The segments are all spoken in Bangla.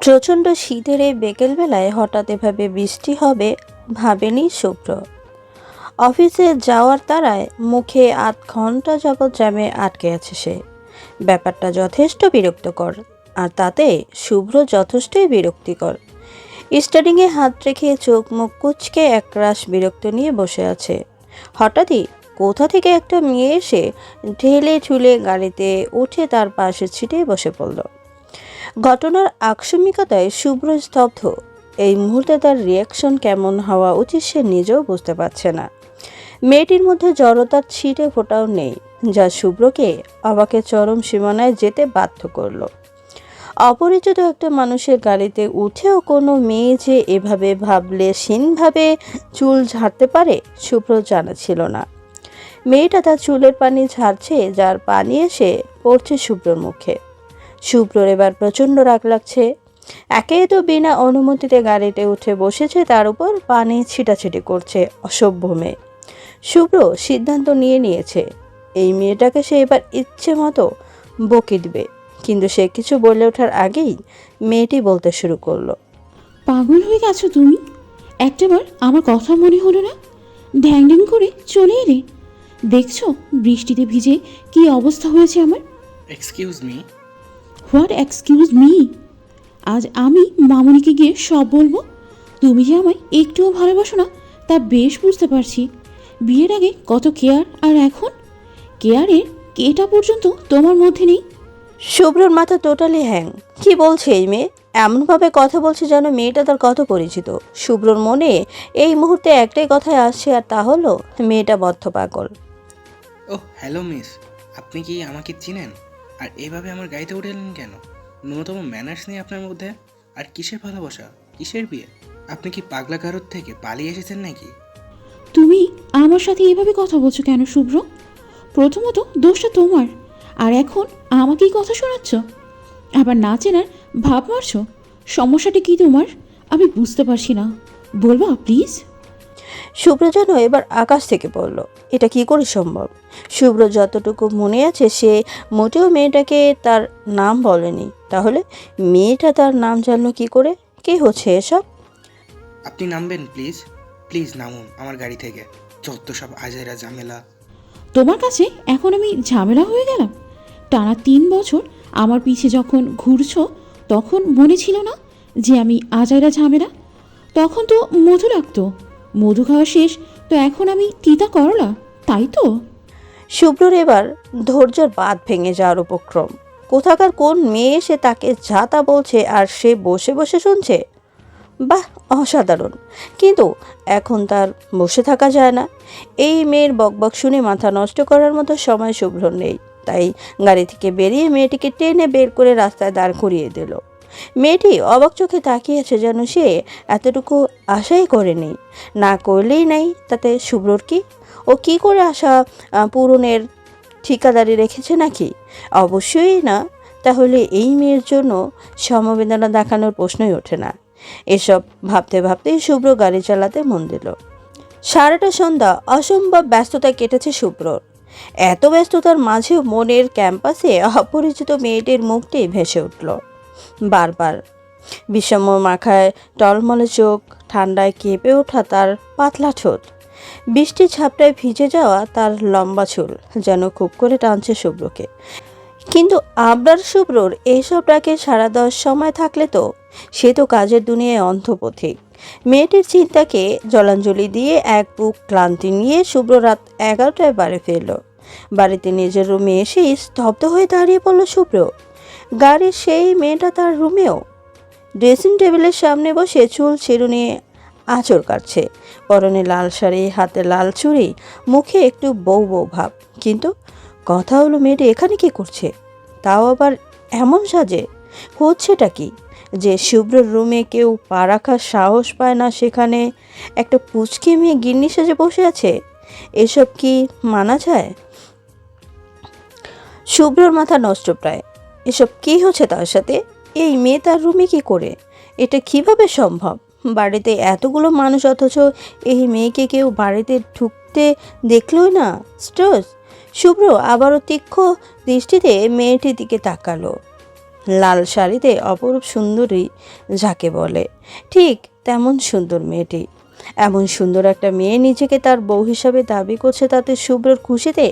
প্রচণ্ড শীতের এই বিকেলবেলায় হঠাৎ এভাবে বৃষ্টি হবে ভাবেনি শুভ্র। অফিসে যাওয়ার তাড়ায় মুখে ৮ ঘন্টা যাবৎ জ্যামে আটকে আছে সে। ব্যাপারটা যথেষ্ট বিরক্তকর, আর তাতে শুভ্র যথেষ্টই বিরক্তিকর। স্টারিংয়ে হাত রেখে চোখ মুখ কুঁচকে একরাশ বিরক্ত নিয়ে বসে আছে। হঠাৎই কোথা থেকে একটা মেয়ে এসে ঢেলে ঠুলে গাড়িতে উঠে তার পাশে ছিটে বসে পড়ল। ঘটনার আকস্মিকতায় শুভ্র স্তব্ধ। এই মুহূর্তে তার রিয়াকশন কেমন হওয়া উচিত সে নিজেও বুঝতে পারছে না। মেয়েটির মধ্যে জড়তার ছিটে ফোটাও নেই, যা শুভ্রকে অবাকের চরম সীমানায় যেতে বাধ্য করলো। অপরিচিত একটা মানুষের গাড়িতে উঠেও কোনো মেয়ে যে এভাবে ভাবলেশীনভাবে চুল ঝাড়তে পারে শুভ্র জানা ছিল না। মেয়েটা তার চুলের পানি ঝাড়ছে, যার পানি এসে পড়ছে শুভ্রর মুখে। শুভ্রর এবার প্রচণ্ড রাগ লাগছে। একেই তো বিনা অনুমতিতে গাড়িতে উঠে বসেছে, তার উপর পানি ছিটাছিটি করছে অসভ্য মেয়ে। শুভ্র সিদ্ধান্ত নিয়েছে এই মেয়েটাকে সে এবার ইচ্ছে মতো বকে দিবে। কিন্তু সে কিছু বলে ওঠার আগেই মেয়েটি বলতে শুরু করলো। পাগল হয়ে গেছো তুমি? একটাবার আমার কথা মনে হলো না? ঢ্যাং ঢ্যাং করে চলে এলে। দেখছো বৃষ্টিতে ভিজে কি অবস্থা হয়েছে আমার। Excuse me. What excuse me? আজ আমি মামুনিকে গিয়ে সব বলবো। তুমি যে আমায় একটুও ভালোবাসো না তা বেশ বুঝতে পারছি। বিয়ের আগে কত কেয়ার, আর এখন কেয়ারের কেটা পর্যন্ত তোমার মধ্যে নেই। শুভ্রর মাথা টোটালি হ্যাং। কি বলছে এই মেয়ে? এমনভাবে কথা বলছে যেন মেয়েটা তার কত পরিচিত। শুভ্রর মনে এই মুহূর্তে একটাই কথাই আসছে, আর তা হলো মেয়েটা বদ্ধ পাগল। ওহ হ্যালো মিস, আপনি কি আমাকে চিনেন? আর এভাবে আমার গাড়িতে উঠে এলেন কেন? ন্যূনতম ম্যানার্স নেই আপনার মধ্যে। আর কিসের ভালোবাসা, কিসের বিয়ে? আপনি কি পাগলা গারদ থেকে পালিয়ে এসেছেন নাকি? তুমি আমার সাথে এভাবে কথা বলছো কেন শুভ্র? প্রথমত দোষটা তোমার, আর এখন আমাকেই কথা শোনাচ্ছ, আবার না চেনার ভাব মারছো। সমস্যাটা কি তোমার? আমি বুঝতে পারছি না, বলবা প্লিজ? শুভ্র যেন এবার আকাশ থেকে পড়ল। এটা কি করে সম্ভব? শুভ্র যতটুকু মনে আছে সে মোটেও মেয়েটাকে তার নাম বলেনি। তাহলে মেয়েটা তার নাম জানলো কি করে? কি হচ্ছে এসব? আপনি নামবেন প্লিজ? প্লিজ নামুন আমার গাড়ি থেকে। যত সব আজাইরা ঝামেলা। তোমার কাছে এখন আমি ঝামেলা হয়ে গেলাম? টানা 3 বছর আমার পিছে যখন ঘুরছো তখন মনে ছিল না যে আমি আজাইরা ঝামেলা? তখন তো মধু লাগতো, মধু খাওয়া শেষ, তো এখন আমি তিতা করলা, তাই তো? শুভ্রর এবার ধৈর্যের বাঁধ ভেঙে যাওয়ার উপক্রম। কোথাকার কোন মেয়ে এসে তাকে যা তা বলছে আর সে বসে বসে শুনছে। বাহ, অসাধারণ। কিন্তু এখন তার বসে থাকা যায় না। এই মেয়ের বকবক শুনে মাথা নষ্ট করার মতো সময় শুভ্রর নেই। তাই গাড়ি থেকে বেরিয়ে মেয়েটিকে টেনে বের করে রাস্তায় দাঁড় করিয়ে দিল। মেয়েটি অবাক চোখে তাকিয়েছে, যেন সে এতটুকু আশাই করেনি। না করলেই নাই, তাতে শুভ্রর কি? ও কি করে আশা পূরণের ঠিকাদারি রেখেছে নাকি? অবশ্যই না। তাহলে এই মেয়ের জন্য সমবেদনা দেখানোর প্রশ্নই ওঠে না। এসব ভাবতে ভাবতেই শুভ্র গাড়ি চালাতে মন দিল। সারাটা সন্ধ্যা অসম্ভব ব্যস্ততায় কেটেছে শুভ্রর। এত ব্যস্ততার মাঝেও মনের ক্যাম্পাসে অপরিচিত মেয়েটির মুখটি ভেসে উঠল বারবার। বিষম মাখায় টলমলে চোখ, ঠান্ডায় কেঁপে ওঠা তার পাতলা ঠোঁট, বৃষ্টি ঝাপটায় ভিজে যাওয়া তার লম্বা চুল যেন খুব করে টানছে শুভ্রকে। কিন্তু আবরার শুভ্রর এইসব ডাকে সাড়া দেওয়ার সময় থাকলে তো সে তো কাজের দুনিয়ায় অন্ধপথিক। মেয়েটির চিন্তাকে জলাঞ্জলি দিয়ে এক বুক ক্লান্তি নিয়ে শুভ্র রাত 11টায় বাড়ি ফিরল। বাড়িতে নিজের রুমে এসেই স্তব্ধ হয়ে দাঁড়িয়ে পড়ল শুভ্র। গাড়ির সেই মেয়েটা তার রুমেও ড্রেসিং টেবিলের সামনে বসে চুল চিরুনি আঁচড় কাটছে। পরনে লাল শাড়ি, হাতে লাল চুড়ি, মুখে একটু বউ বউ ভাব। কিন্তু কথা হলো মেয়েটি এখানে কি করছে? তাও আবার এমন সাজে। হচ্ছেটা কি যে শুভ্রর রুমে কেউ পা রাখার সাহস পায় না, সেখানে একটা পুচকি মেয়ে গিন্নি সেজে বসে আছে? এসব কি মানা যায়? শুভ্রর মাথা নষ্ট প্রায়। এসব কি হচ্ছে তার সাথে? এই মেয়ে তার রুমে কি করে? এটা কিভাবে সম্ভব? বাড়িতে এতগুলো মানুষ, অথচ এই মেয়েকে কেউ বাড়িতে ঢুকতে দেখলই না। স্ট্রেস। শুভ্র আবারও তীক্ষ্ণ দৃষ্টিতে মেয়েটির দিকে তাকালো। লাল শাড়িতে অপরূপ সুন্দরী যাকে বলে, ঠিক তেমন সুন্দর মেয়েটি। এমন সুন্দর একটা মেয়ে নিজেকে তার বউ হিসাবে দাবি করছে, তাতে শুভ্রর খুশিতে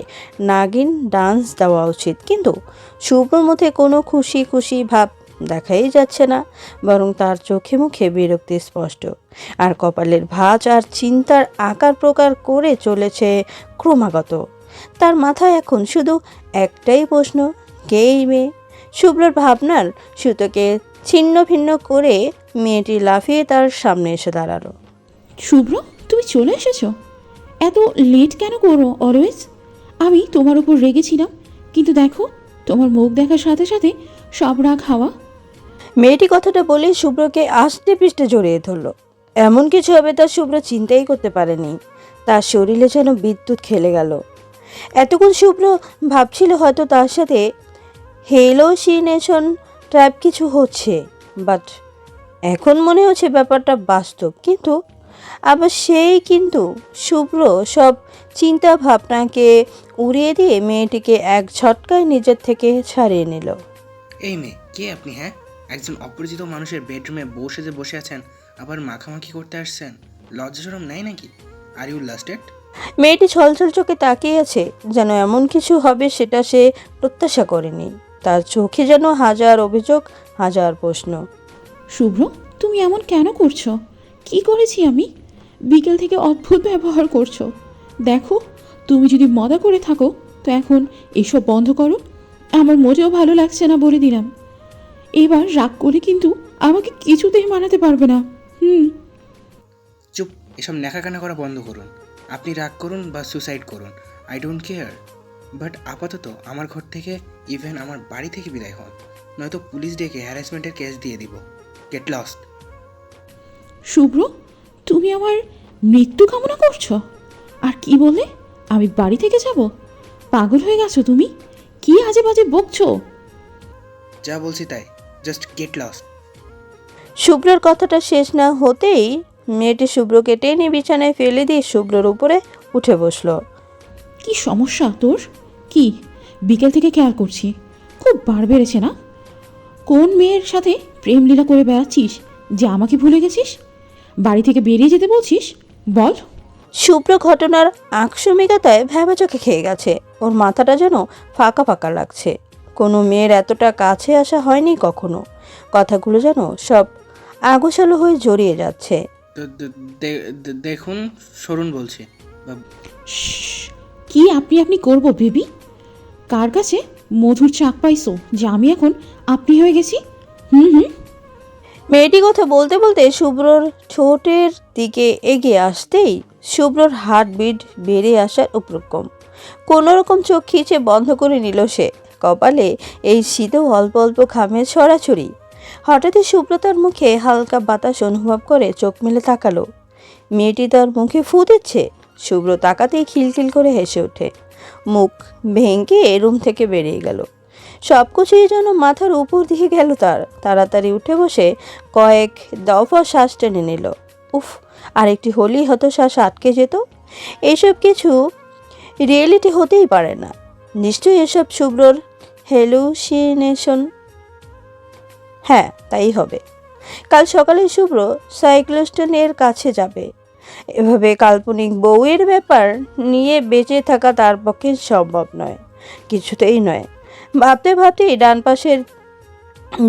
নাগিন ডান্স দেওয়া উচিত। কিন্তু শুভ্রর মধ্যে কোনো খুশি খুশি ভাব দেখাই যাচ্ছে না, বরং তার চোখে মুখে বিরক্তি স্পষ্ট। আর কপালের ভাঁজ আর চিন্তার আকার প্রকার করে চলেছে ক্রমাগত। তার মাথায় এখন শুধু একটাই প্রশ্ন, কে এই মেয়ে? শুভ্রর ভাবনার সুতোকে ছিন্ন ভিন্ন করে মেয়েটি লাফিয়ে তার সামনে এসে দাঁড়ালো। শুভ্র, তুমি চলে এসেছো? এত লেট কেন করো অলওয়েজ? আমি তোমার উপর রেগেছিলাম, কিন্তু দেখো তোমার মুখ দেখার সাথে সাথে সব রাগ হাওয়া। মেয়েটি কথাটা বলে শুভ্রকে আষ্টে পৃষ্ঠে জড়িয়ে ধরল। এমন কিছু হবে তা শুভ্র চিন্তাই করতে পারেনি। তার শরীরে যেন বিদ্যুৎ খেলে গেল। এতক্ষণ শুভ্র ভাবছিল হয়তো তার সাথে হেলোসিনেশন টাইপ কিছু হচ্ছে, বাট এখন মনে হচ্ছে ব্যাপারটা বাস্তব। কিন্তু আবার সেই কিন্তু শুভ্র সব চিন্তা ভাবনাকে উড়িয়ে দিয়ে মেয়েটিকে এক ঝটকায় নিজের থেকে ছাড়িয়ে নিল। এই মেয়ে, কে আপনি? হ্যাঁ, একজন অপরিচিত মানুষের বেডরুমে বসে আছেন, আবার মাখামাখি করতে আসছেন। লজ্জা শরম নাই নাকি? Are you lasted? মেয়েটি ছলছল চোখে তাকিয়ে আছে, যেন এমন কিছু হবে সেটা সে প্রত্যাশা করেনি। তার চোখে যেন হাজার অভিযোগ, হাজার প্রশ্ন। শুভ্র, তুমি এমন কেন করছো? কি করেছি আমি? বিকেল থেকে অদ্ভুত ব্যবহার করছো। দেখো, তুমি যদি মজা করে থাকো তো এখন এসব বন্ধ করো। আমার মোটেও ভালো লাগছে না বলে দিলাম। এবার রাগ করে কিন্তু আমাকে কিছুতেই মানাতে পারবে না। চুপ, এসব ন্যাকাকানা করা বন্ধ করুন। আপনি রাগ করুন বা সুসাইড করুন, আই ডোন্ট কেয়ার। বাট আপাতত আমার ঘর থেকে, ইভেন আমার বাড়ি থেকে বিদায় হন, নয়তো পুলিশ ডেকে হ্যারাসমেন্টের কেস দিয়ে দিব। Get lost. শুভ্র, তুমি আমার মৃত্যু কামনা করছো? আর কি বলে আমি বাড়ি থেকে যাব? পাগল হয়ে গেছো তুমি? কি আজে বাজে বকছো? যা বলছি তাই, জাস্ট গেট লস্ট। শুভ্রর কথাটা শেষ না হতেই মেয়েটি শুভ্রকে টেনে বিছানায় ফেলে দিয়ে শুভ্রর উপরে উঠে বসলো। কি সমস্যা তোর? কি বিকেল থেকে খেয়াল করছি, খুব বার বেড়েছে না? কোন মেয়ের সাথে প্রেম লীলা করে বেড়াচ্ছিস যে আমাকে ভুলে গেছিস? বাড়ি থেকে বেরিয়ে যেতে বলছিস? বল। শুভ্র ঘটনার আকস্মিকতায় ভ্যাবা চোখে খেয়ে গেছে। ওর মাথাটা যেন ফাঁকা ফাঁকা লাগছে। কোনো মেয়ের এতটা কাছে আসা হয়নি কখনো। কথাগুলো যেন সব আগোছালো হয়ে জড়িয়ে যাচ্ছে। দেখুন, সরুন বলছি। শ্শ্, কি আপনি আপনি করবো বেবি? কার কাছে মধুর চাক পাইছো যে আমি এখন আপনি হয়ে গেছি? হুম। মেয়েটি কথা বলতে বলতে শুভ্রর ঠোঁটের দিকে এগিয়ে আসতেই শুভ্রর হার্টবিট বেড়ে আসার উপক্রম। কোনোরকম চোখ খিচে বন্ধ করে নিল সে। কপালে এই শীতেও অল্প অল্প ঘামের ছড়াছড়ি। হঠাৎই শুভ্র তার মুখে হালকা বাতাস অনুভব করে চোখ মেলে তাকালো। মেয়েটি তার মুখে ফু দিচ্ছে। শুভ্র তাকাতেই খিলখিল করে হেসে ওঠে। মুখ ভেঙে রুম থেকে বেরিয়ে গেল। সব কিছুই যেন মাথার উপর দিয়ে গেল তার। তাড়াতাড়ি উঠে বসে কয়েক দফা শ্বাস টেনে নিল। উফ, আরেকটি হলেই হয়তো শ্বাস আটকে যেত। এসব কিছু রিয়েলিটি হতেই পারে না। নিশ্চয়ই এসব শুভ্রর হেলুসিনেশন। হ্যাঁ, তাই হবে। কাল সকালে শুভ্র সাইক্লোস্টনের কাছে যাবে। এভাবে কাল্পনিক বউয়ের ব্যাপার নিয়ে বেঁচে থাকা তার পক্ষে সম্ভব নয়, কিছুতেই নয়। ভাবতে ভাবতেই ডান পাশের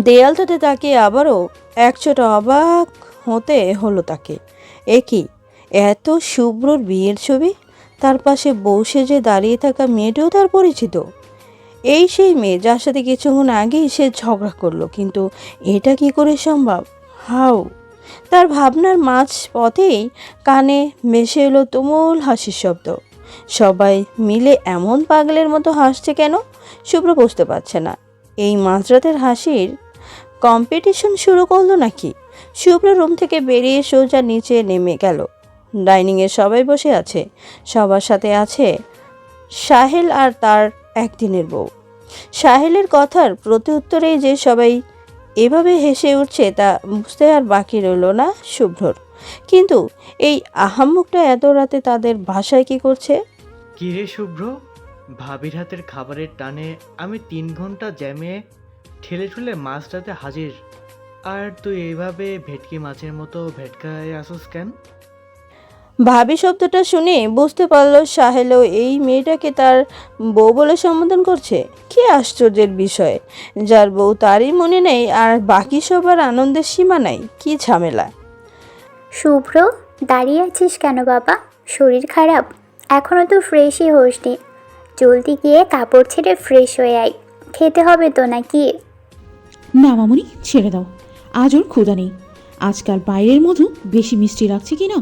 দেয়ালটাতে তাকিয়ে আবারও একচোট অবাক হতে হলো তাকে। এ কি, এত শুভ্রর বিয়ের ছবি! তার পাশে বসে যে দাঁড়িয়ে থাকা মেয়েটিও তার পরিচিত। এই সেই মেয়ে যার সাথে কিছুক্ষণ আগেই সে ঝগড়া করলো। কিন্তু এটা কি করে সম্ভব? হাউ! তার ভাবনার মাঝ পথেই কানে ভেসে এলো তুমুল হাসির শব্দ। সবাই মিলে এমন পাগলের মতো হাসছে কেন? শুভ্র বুঝতে পারছে না। এই মাঝরাতের হাসির কম্পিটিশন শুরু করলো নাকি? শুভ্র রুম থেকে বেরিয়ে সোজা নিচে নেমে গেল। ডাইনিংয়ে সবাই বসে আছে। সবার সাথে আছে সাহেল আর তার একদিনের বউ। সাহেলের কথার প্রতি উত্তরেই যে সবাই এভাবে হেসে উঠছে তা বুঝতে আর বাকি রইল না শুভ্রর। কিন্তু এই আহাম্মকটা এত রাতে তাদের বাসায় কি করছে? কিরে শুভ্র, ভাবির হাতের খাবারের টানে আমি 3 ঘন্টা জ্যামে ঠেলে ঠুলে মাছটাতে হাজির। আর তুই এইভাবে ভেটকি মাছের মতো ভেটকায় আসোস কেন? ভাবি শব্দটা শুনে বুঝতে পারল সাহেলও এই মেয়েটাকে তার বউ বলে সম্বোধন করছে। কি আশ্চর্যের বিষয়, যার বউ তারই মনে নেই আর বাকি সবার আনন্দের সীমা নাই। কি ঝামেলা! শুভ্র, দাঁড়িয়ে আছিস কেন বাবা? শরীর খারাপ? এখনও তো ফ্রেশই হসনি। জলদি গিয়ে কাপড় ছেড়ে ফ্রেশ হয়ে আয়। খেতে হবে তো নাকি? না মামুনি, ছেড়ে দাও। আজ ওর ক্ষুধা নেই। আজকাল বাইরের মধু বেশি মিষ্টি লাগছে কি না,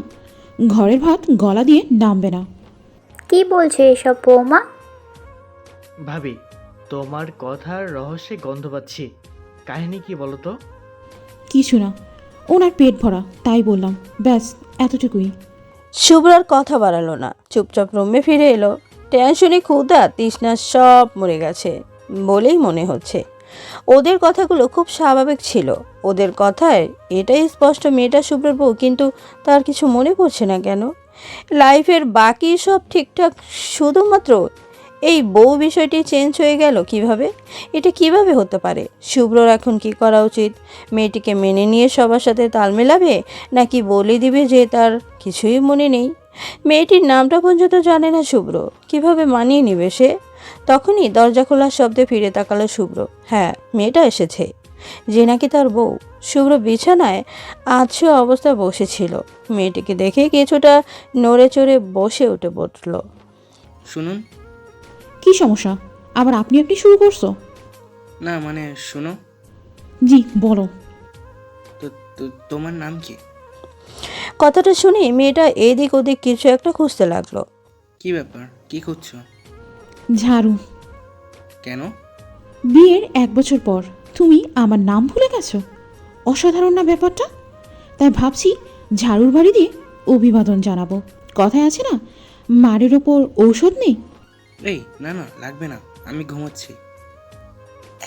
ঘরের ভাত গলা দিয়ে নামবে না। কি বলছো এসব বৌমা? ভাবি, তোমার কথার রহস্যে গন্ধ পাচ্ছি। কাহিনী কি বলো তো? কিছু না, ওনার পেট ভরা তাই বললাম, ব্যাস এতটুকুই। শুভ্রার কথা বাড়ালো না, চুপচাপ রুমে ফিরে এলো। টেনশনে ক্ষুধা তৃষ্ণা সব মরে গেছে বলেই মনে হচ্ছে। ওদের কথাগুলো খুব স্বাভাবিক ছিল। ওদের কথায় এটাই স্পষ্ট মেয়েটা শুভ্রের বউ, কিন্তু তার কিছু মনে পড়ছে না কেন? লাইফের বাকি সব ঠিকঠাক, শুধুমাত্র এই বউ বিষয়টি চেঞ্জ হয়ে গেল কিভাবে? এটা কিভাবে হতে পারে? শুভ্রর এখন কি করা উচিত? মেয়েটিকে মেনে নিয়ে সবার সাথে তাল মেলাবে, নাকি বলে দিবে যে তার কিছুই মনে নেই? মেয়েটির নামটা পর্যন্ত জানে না শুভ্র, কিভাবে মানিয়ে নেবে সে? তখনই দরজা খোলার শব্দে ফিরে তাকালো শুভ্র। হ্যাঁ, মেয়েটা এসেছে, যে নাকি তার বউ। শুভ্র বিছানায় আধশো অবস্থায় বসেছিল। মেয়েটিকে দেখে কিছুটা নড়ে চড়ে বসে উঠে বসল। শুনুন। কি সমস্যা? আবার আপনি আপনি শুরু করছো? না মানে শুনো। জি বলো। তো তোমার নাম কি? কথাটা শুনে মেয়েটা এদিক ওদিক কিছু একটা খুঁজতে লাগলো। কি ব্যাপার, কি খুঁজছো? ঝাড়ু। কেন? বিয়ের 1 বছর পর তুমি আমার নাম ভুলে গেছো? অসাধারণ না ব্যাপারটা? তাই ভাবছি ঝাড়ুর বাড়ি দিয়ে অভিবাদন জানাবো। কথায় আছে না, মারের ওপর ঔষধ নেই। এই না না, লাগবে না, আমি ঘুমোচ্ছি।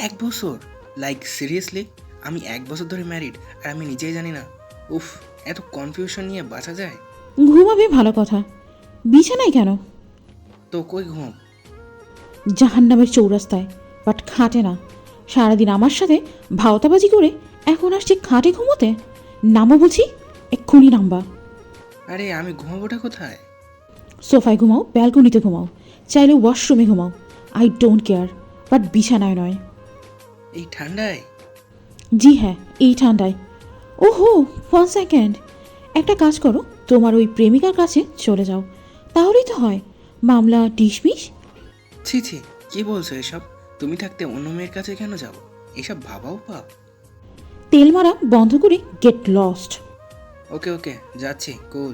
1 বছর? Like seriously? আমি 1 বছর ধরে ম্যারিড আর আমি নিজেই জানি না? উফ, এত কনফিউশন নিয়ে বাঁচা যায়? ঘুমাবে ভালো কথা, বিছানায় কেন? তো কই ঘুম? জাহান্নামের চৌরাস্তায়, বাট খাটে না। সারাদিন আমার সাথে ভাওতাবাজি করে এখন আসছে খাটে ঘুমোতে। নামো বলছি, এক্ষুনি নামবা। আরে আমি ঘুমাবোটা কোথায়? সোফায় ঘুমাও, ব্যালকনিতে ঘুমাও, চাইলে ওয়াশরুমে ঘুমাও, আই ডোন্ট কেয়ার, বাট বিছানায় নয়। এই ঠান্ডায়? জি হ্যাঁ, এই ঠান্ডায়। ওহো, 1 সেকেন্ড। একটা কাজ করো, তোমার ওই প্রেমিকার কাছে চলে যাও, তাহলেই তো হয়। মামলা ডিসমিস। ছি ছি, কি বলছো এসব? তুমি থাকতে অন্য মেয়ের কাছে কেন যাবো? এসব ভাবাও পাপ। তেল মারা বন্ধ করে গেট লস্ট। ওকে ওকে, যাচ্ছি, কুল।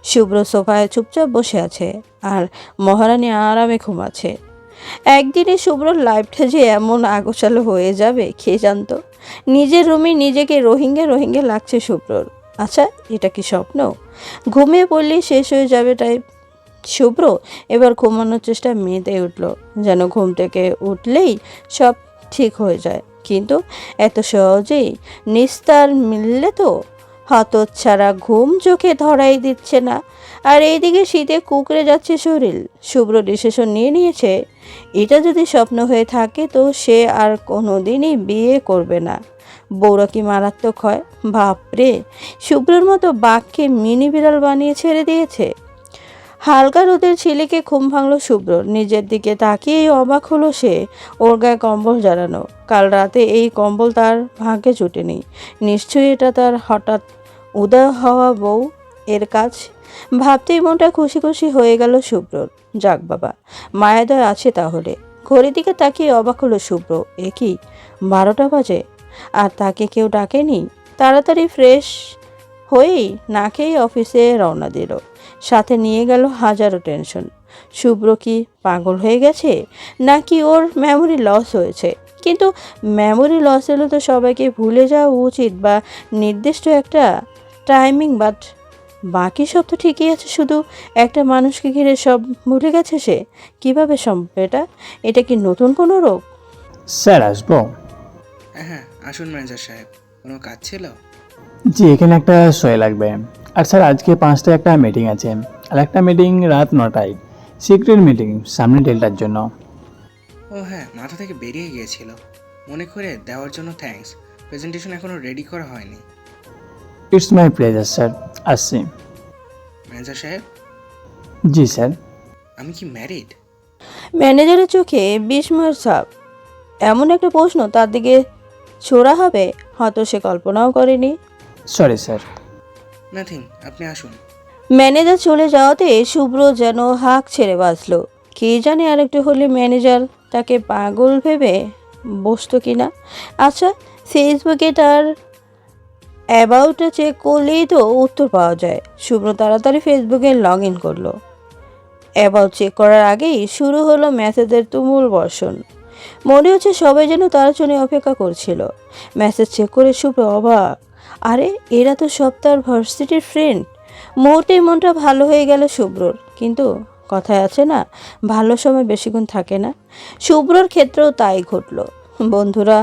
শুভ্র সোফায় চুপচাপ বসে আছে আর মহারানী আরামে ঘুমাচ্ছে। একদিনে শুভ্রর লাইফটা যে এমন আগোছালো হয়ে যাবে কে জানতো। নিজের রুমে নিজেকে রোহিঙ্গা রোহিঙ্গা লাগছে শুভ্রর। আচ্ছা, এটা কি স্বপ্ন? ঘুমিয়ে পড়লেই শেষ হয়ে যাবে টাইপ। শুভ্র এবার ঘুমানোর চেষ্টা মেতে উঠল, যেন ঘুম থেকে উঠলেই সব ঠিক হয়ে যায়। কিন্তু এত সহজেই নিস্তার মিললে তো? হতচ্ছাড়া ঘুম চোখে ধরাই দিচ্ছে না, আর এইদিকে শীতে কুকড়ে যাচ্ছে শরীর। শুভ্র ডিসিশন নিয়ে নিয়েছে, এটা যদি স্বপ্ন হয়ে থাকে তো সে আর কোনোদিনই বিয়ে করবে না। বউরা কি মারাত্মক হয়! বাপরে, শুভ্রর মতো বাঘকে মিনি বিড়াল বানিয়ে ছেড়ে দিয়েছে। হালকা রোদের ছেলেকে ঘুম ভাঙলো শুভ্রর। নিজের দিকে তাকিয়েই অবাক হলো সে। ওর গায়ে কম্বল জড়ানো, কাল রাতে এই কম্বল তার ভাগ্যে জুটেনি। নিশ্চয়ই এটা তার হঠাৎ উদয় হওয়া বউ এর কাজ। ভাবতেই মনটা খুশি খুশি হয়ে গেল শুভ্রর। যাক বাবা, মায়াদয় আছে তাহলে। ঘড়ির দিকে তাকিয়ে অবাক হলো শুভ্র। এ কি, 12টা বাজে আর তাকে কেউ ডাকেনি? তাড়াতাড়ি ফ্রেশ হয়েই না খেয়ে অফিসে রওনা দিল। সাথে নিয়ে গেল হাজারো টেনশন। শুভ্র কি পাগল হয়ে গেছে, নাকি ওর মেমোরি লস হয়েছে? কিন্তু মেমোরি লস হলে তো সবাইকে ভুলে যাওয়া উচিত, বা নির্দিষ্ট একটা টাইমিং, বাট বাকি সব তো ঠিকই আছে। শুধু একটা মানুষকে ঘিরে সব ভুলে গেছে সে। কিভাবে সম্ভব এটা? এটা কি নতুন কোনো রোগ? স্যার আসবো? হ্যাঁ হ্যাঁ, আসুন ম্যানেজার সাহেব, কোনো কাজ ছিল? জি, এখানে একটা সই লাগবে। আর স্যার আজকে 5টায় একটা মিটিং আছে, আর একটা মিটিং রাত 9টায়, সিক্রেট মিটিং, সামনে ডেল্টার জন্য। ও হ্যাঁ, মাথা থেকে বেরিয়ে গিয়েছিল। মনে করে দেওয়ার জন্য থ্যাঙ্কস। প্রেজেন্টেশন এখনও রেডি করা হয়নি। ইটস মাই প্লেজার স্যার, আসছি। ম্যানেজার সাহেব, জি স্যার। আমি কি ম্যারিড? ম্যানেজারের চোখে বিস্ময়ের ছাপ। এমন একটা প্রশ্ন তার দিকে ছোড়া হবে হয়তো সে কল্পনাও করেনি। Sorry sir. নাথিং, আপনি আসুন। ম্যানেজার চলে যাওয়াতে শুভ্র যেন হাঁক ছেড়ে বাঁচল। কে জানে আরেকটু হলে ম্যানেজার তাকে পাগল ভেবে বসতো কিনা। আচ্ছা, ফেসবুকে তার অ্যাবাউটটা চেক করলেই তো উত্তর পাওয়া যায়। শুভ্র তাড়াতাড়ি ফেসবুকে লগ ইন করলো। অ্যাবাউট চেক করার আগেই শুরু হলো মেসেজের তুমুল বর্ষণ। মনে হচ্ছে সবাই যেন তার জন্য অপেক্ষা করছিল। মেসেজ চেক করে শুভ্র অবাক। আরে এরা তো সব তার ভার্সিটির ফ্রেন্ড। মুহূর্তেই মনটা ভালো হয়ে গেল শুভ্রর। কিন্তু কথায় আছে না, ভালো সময় বেশিক্ষণ থাকে না। শুভ্রর ক্ষেত্রেও তাই ঘটল। বন্ধুরা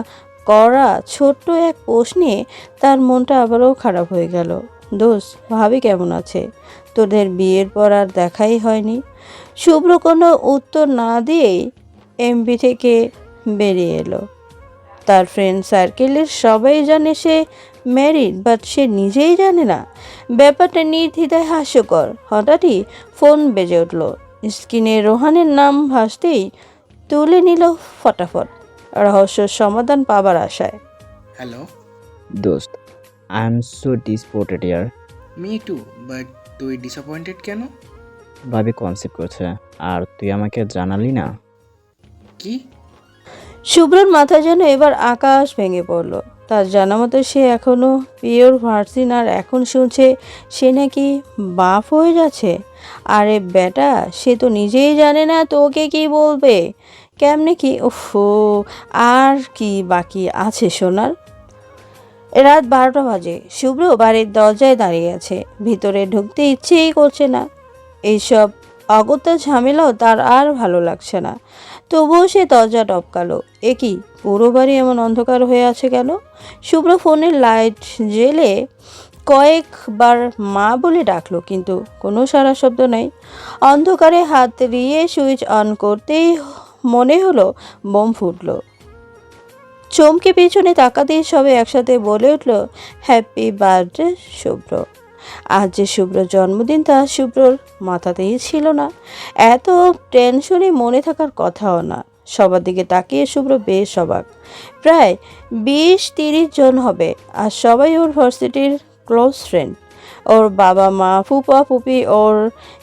করা ছোট্ট এক পোস্ট নিয়ে তার মনটা আবারও খারাপ হয়ে গেল। দোস্ত, ভাবি কেমন আছে? তোদের বিয়ের পর আর দেখাই হয়নি। শুভ্র কোনো উত্তর না দিয়েই এমবি থেকে বেরিয়ে এলো। তার ফ্রেন্ড সার্কেলের সবাই জানে সে ম্যারিড, বাট সে নিজেই জানে না। ব্যাপারটা নির্দ্বিধায় হাস্যকর। হঠাৎই ফোন বেজে উঠল। স্ক্রিনে রোহানের নাম ভাসতেই তুলে নিল ফটাফট, রহস্যের সমাধান পাবার আশায়। হ্যালো। দোস্ত, আই এম সো ডিসপোর্টেড ইয়ার। মি টু, বাট তুই ডিসঅ্যাপয়েন্টেড কেন? ভাবি কনসেপ্ট করছে আর তুই আমাকে জানালি না। কি? শুভ্রর মাথা যেন এবার আকাশ ভেঙে পড়ল। তার জানা মতো সে এখনও পিওর ভার্সিন, আর এখন শুনছে সে নাকি বাপ হয়ে যাচ্ছে। আরে বেটা, সে তো নিজেই জানে না তোকে কি বলবে, কেমনে কি। ওফো, আর কি বাকি আছে সোনার? রাত 12টা বাজে। শুভ্র বাড়ির দরজায় দাঁড়িয়ে আছে। ভিতরে ঢুকতে ইচ্ছেই করছে না। এইসব অগত্যা ঝামেলাও তার আর ভালো লাগছে না। তবুও সে দরজা টপকালো। এ কি, পুরো বাড়ি এমন অন্ধকার হয়ে আছে কেন? শুভ্র ফোনের লাইট জ্বেলে কয়েকবার মা বলে ডাকলো, কিন্তু কোনো সাড়া শব্দ নাই। অন্ধকারে হাত দিয়ে সুইচ অন করতেই মনে হলো বোম ফুটলো। চমকে পেছনে তাকাতেই সবে একসাথে বলে উঠল, হ্যাপি বার্থডে শুভ্র। আজ যে শুভ্রর জন্মদিন তা শুভ্রর মাথাতেই ছিল না। এত টেনশনে মনে থাকার কথাও না। সবার দিকে তাকিয়ে শুভ্র বেশ অবাক। প্রায় 20-30 জন হবে, আর সবাই ওর ভার্সিটির ক্লোজ ফ্রেন্ড। ওর বাবা মা, ফুপা ফুপি, ওর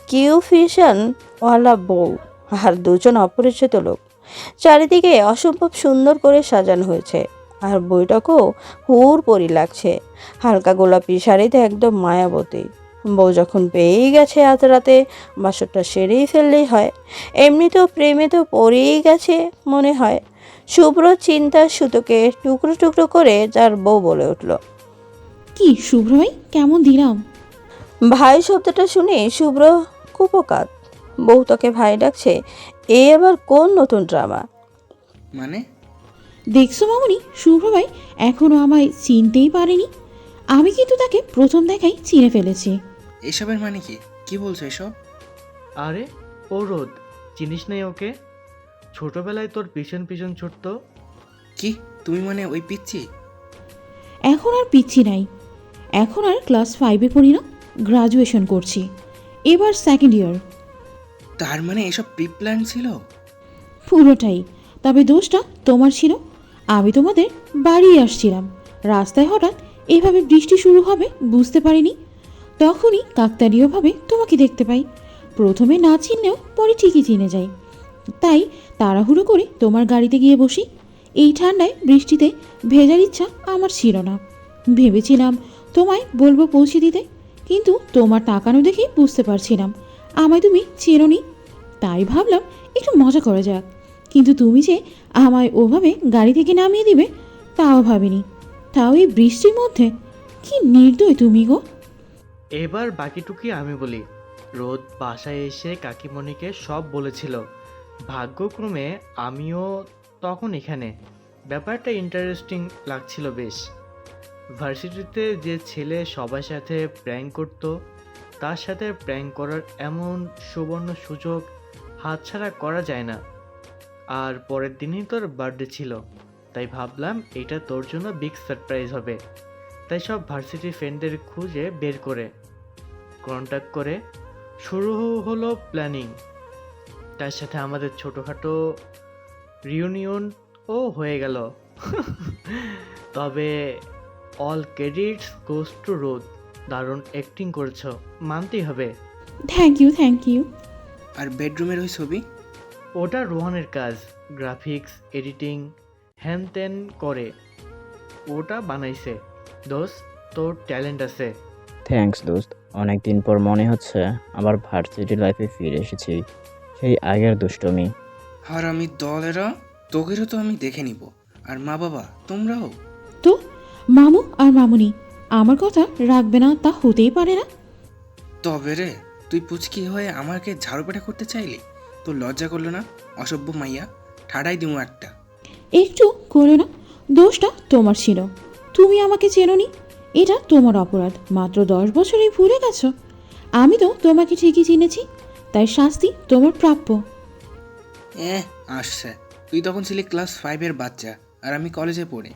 কিউফিশনওয়ালা বউ, আর 2জন অপরিচিত লোক। চারিদিকে অসম্ভব সুন্দর করে সাজানো হয়েছে, আর বইটাকেও হুড়পড়ি লাগছে। হালকা গোলাপি শাড়িতে একদম মায়াবতী। বউ যখন পেয়েই গেছে আজ রাতে বাসরটা সেরেই ফেললেই হয়। এমনিতেও প্রেমে তো পড়েই গেছে মনে হয়। শুভ্র চিন্তার সুতোকে টুকরো টুকরো করে যার বউ বলে উঠল, কি শুভ্র ভাই, কেমন দিলাম? ভাই শব্দটা শুনে শুভ্র কুপকাত। বউ তোকে ভাই ডাকছে, এ আবার কোন নতুন ড্রামা? মানে? দেখছো মামুনি, শুভ্র ভাই এখনো আমায় চিনতেই পারেনি। আমি কিন্তু তাকে প্রথম দেখাই চিনে ফেলেছি। এসবের মানে কি? কি বলছো এসব? আরে ও রোদ, চিনিস নাই ওকে? ছোটবেলায় তোর পিছন পিছন ছুটতো। কি, তুমি মানে ওই পিচ্ছি? এখন আর পিচ্ছি নাই, এখন আর ক্লাস 5-এ পড়ি না, গ্রাজুয়েশন করছি, এবার সেকেন্ড ইয়ার। তার মানে এসব প্রি প্ল্যান ছিল? পুরোটাই। তবে দোষটা তোমার ছিল। আমি তোমাদের বাড়ি আসছিলাম, রাস্তায় হঠাৎ এভাবে বৃষ্টি শুরু হবে বুঝতে পারিনি। তখনই কাকতালীয়ভাবে তোমাকে দেখতে পাই। প্রথমে না চিনলেও পরে ঠিকই চিনে যাই। তাই তাড়াহুড়ো করে তোমার গাড়িতে গিয়ে বসি। এই ঠান্ডায় বৃষ্টিতে ভেজার ইচ্ছা আমার ছিল না। ভেবেছিলাম তোমায় বলবো পৌঁছে দিতে, কিন্তু তোমার তাকানো দেখেই বুঝতে পারছিলাম আমায় তুমি চেনোনি। তাই ভাবলাম একটু মজা করা যাক, কিন্তু তুমি যে আমায় ওভাবে গাড়ি থেকে নামিয়ে দিবে তাও ভাবিনি, তাও এই বৃষ্টির মধ্যে। কি নির্দয় তুমি গো। এবার বাকিটুকি আমি বলি। রোদ বাসায় এসে কাকিমণিকে সব বলেছিল। ভাগ্যক্রমে আমিও তখন এখানে। ব্যাপারটা ইন্টারেস্টিং লাগছিল বেশ। ভার্সিটিতে যে ছেলে সবার সাথে প্র্যাঙ্ক করতো, তার সাথে প্র্যাঙ্ক করার এমন সুবর্ণ সুযোগ হাতছাড়া করা যায় না। আর পরের দিনই তোর বার্থডে ছিল। তাই ভাবলাম এটা তোর জন্য বিগ সারপ্রাইজ হবে। তাই সব ভার্সিটি ফ্রেন্ডদের খুঁজে বের করে কন্ট্যাক্ট করে শুরু হলো প্ল্যানিং। তার সাথে আমাদের ছোটোখাটো রিউনিয়নও হয়ে গেল। তবে অল ক্রেডিটস গোস টু রোদ। দারুণ অ্যাক্টিং করেছো, মানতেই হবে। Thank you. আর বেডরুমের ওই ছবি? ওটা রোহানের কাজ, গ্রাফিক্স এডিটিং হ্যান ত্যান করে ওটা বানাইছে। দোস্ত, তোর ট্যালেন্ট আছে। থ্যাঙ্কস দোস্ত, অনেক দিন পর মনে হচ্ছে আবার ভার্সিটি লাইফে ফিরে এসেছি, সেই আগের দুষ্টমি। আর আমি দলেরা, তোকেরও তো আমি দেখে নিব। আর মা বাবা তোমরাও। তো মামু আর মামুনি আমার কথা রাখবে না তা হতেই পারে না। তবে রে, তুই পুচকি হয়ে আমাকে ঝাড়ুপাটা করতে চাইলি? তোর লজ্জা করলো না? অসভ্য মাইয়া, ঠাড়াই দিমু একটা। একটু করে না, দোষটা তোমার ছিল। তুমি আমাকে চেনোনি, এটা তোমার অপরাধ। মাত্র 10 বছরেই ভুলে গেছো। আমি তো তোমাকে ঠিকই চিনেছি, তাই শাস্তি তোমার প্রাপ্য। আসছে। তুই তখন ছিলি ক্লাস 5-এর বাচ্চা, আর আমি কলেজে পড়ি।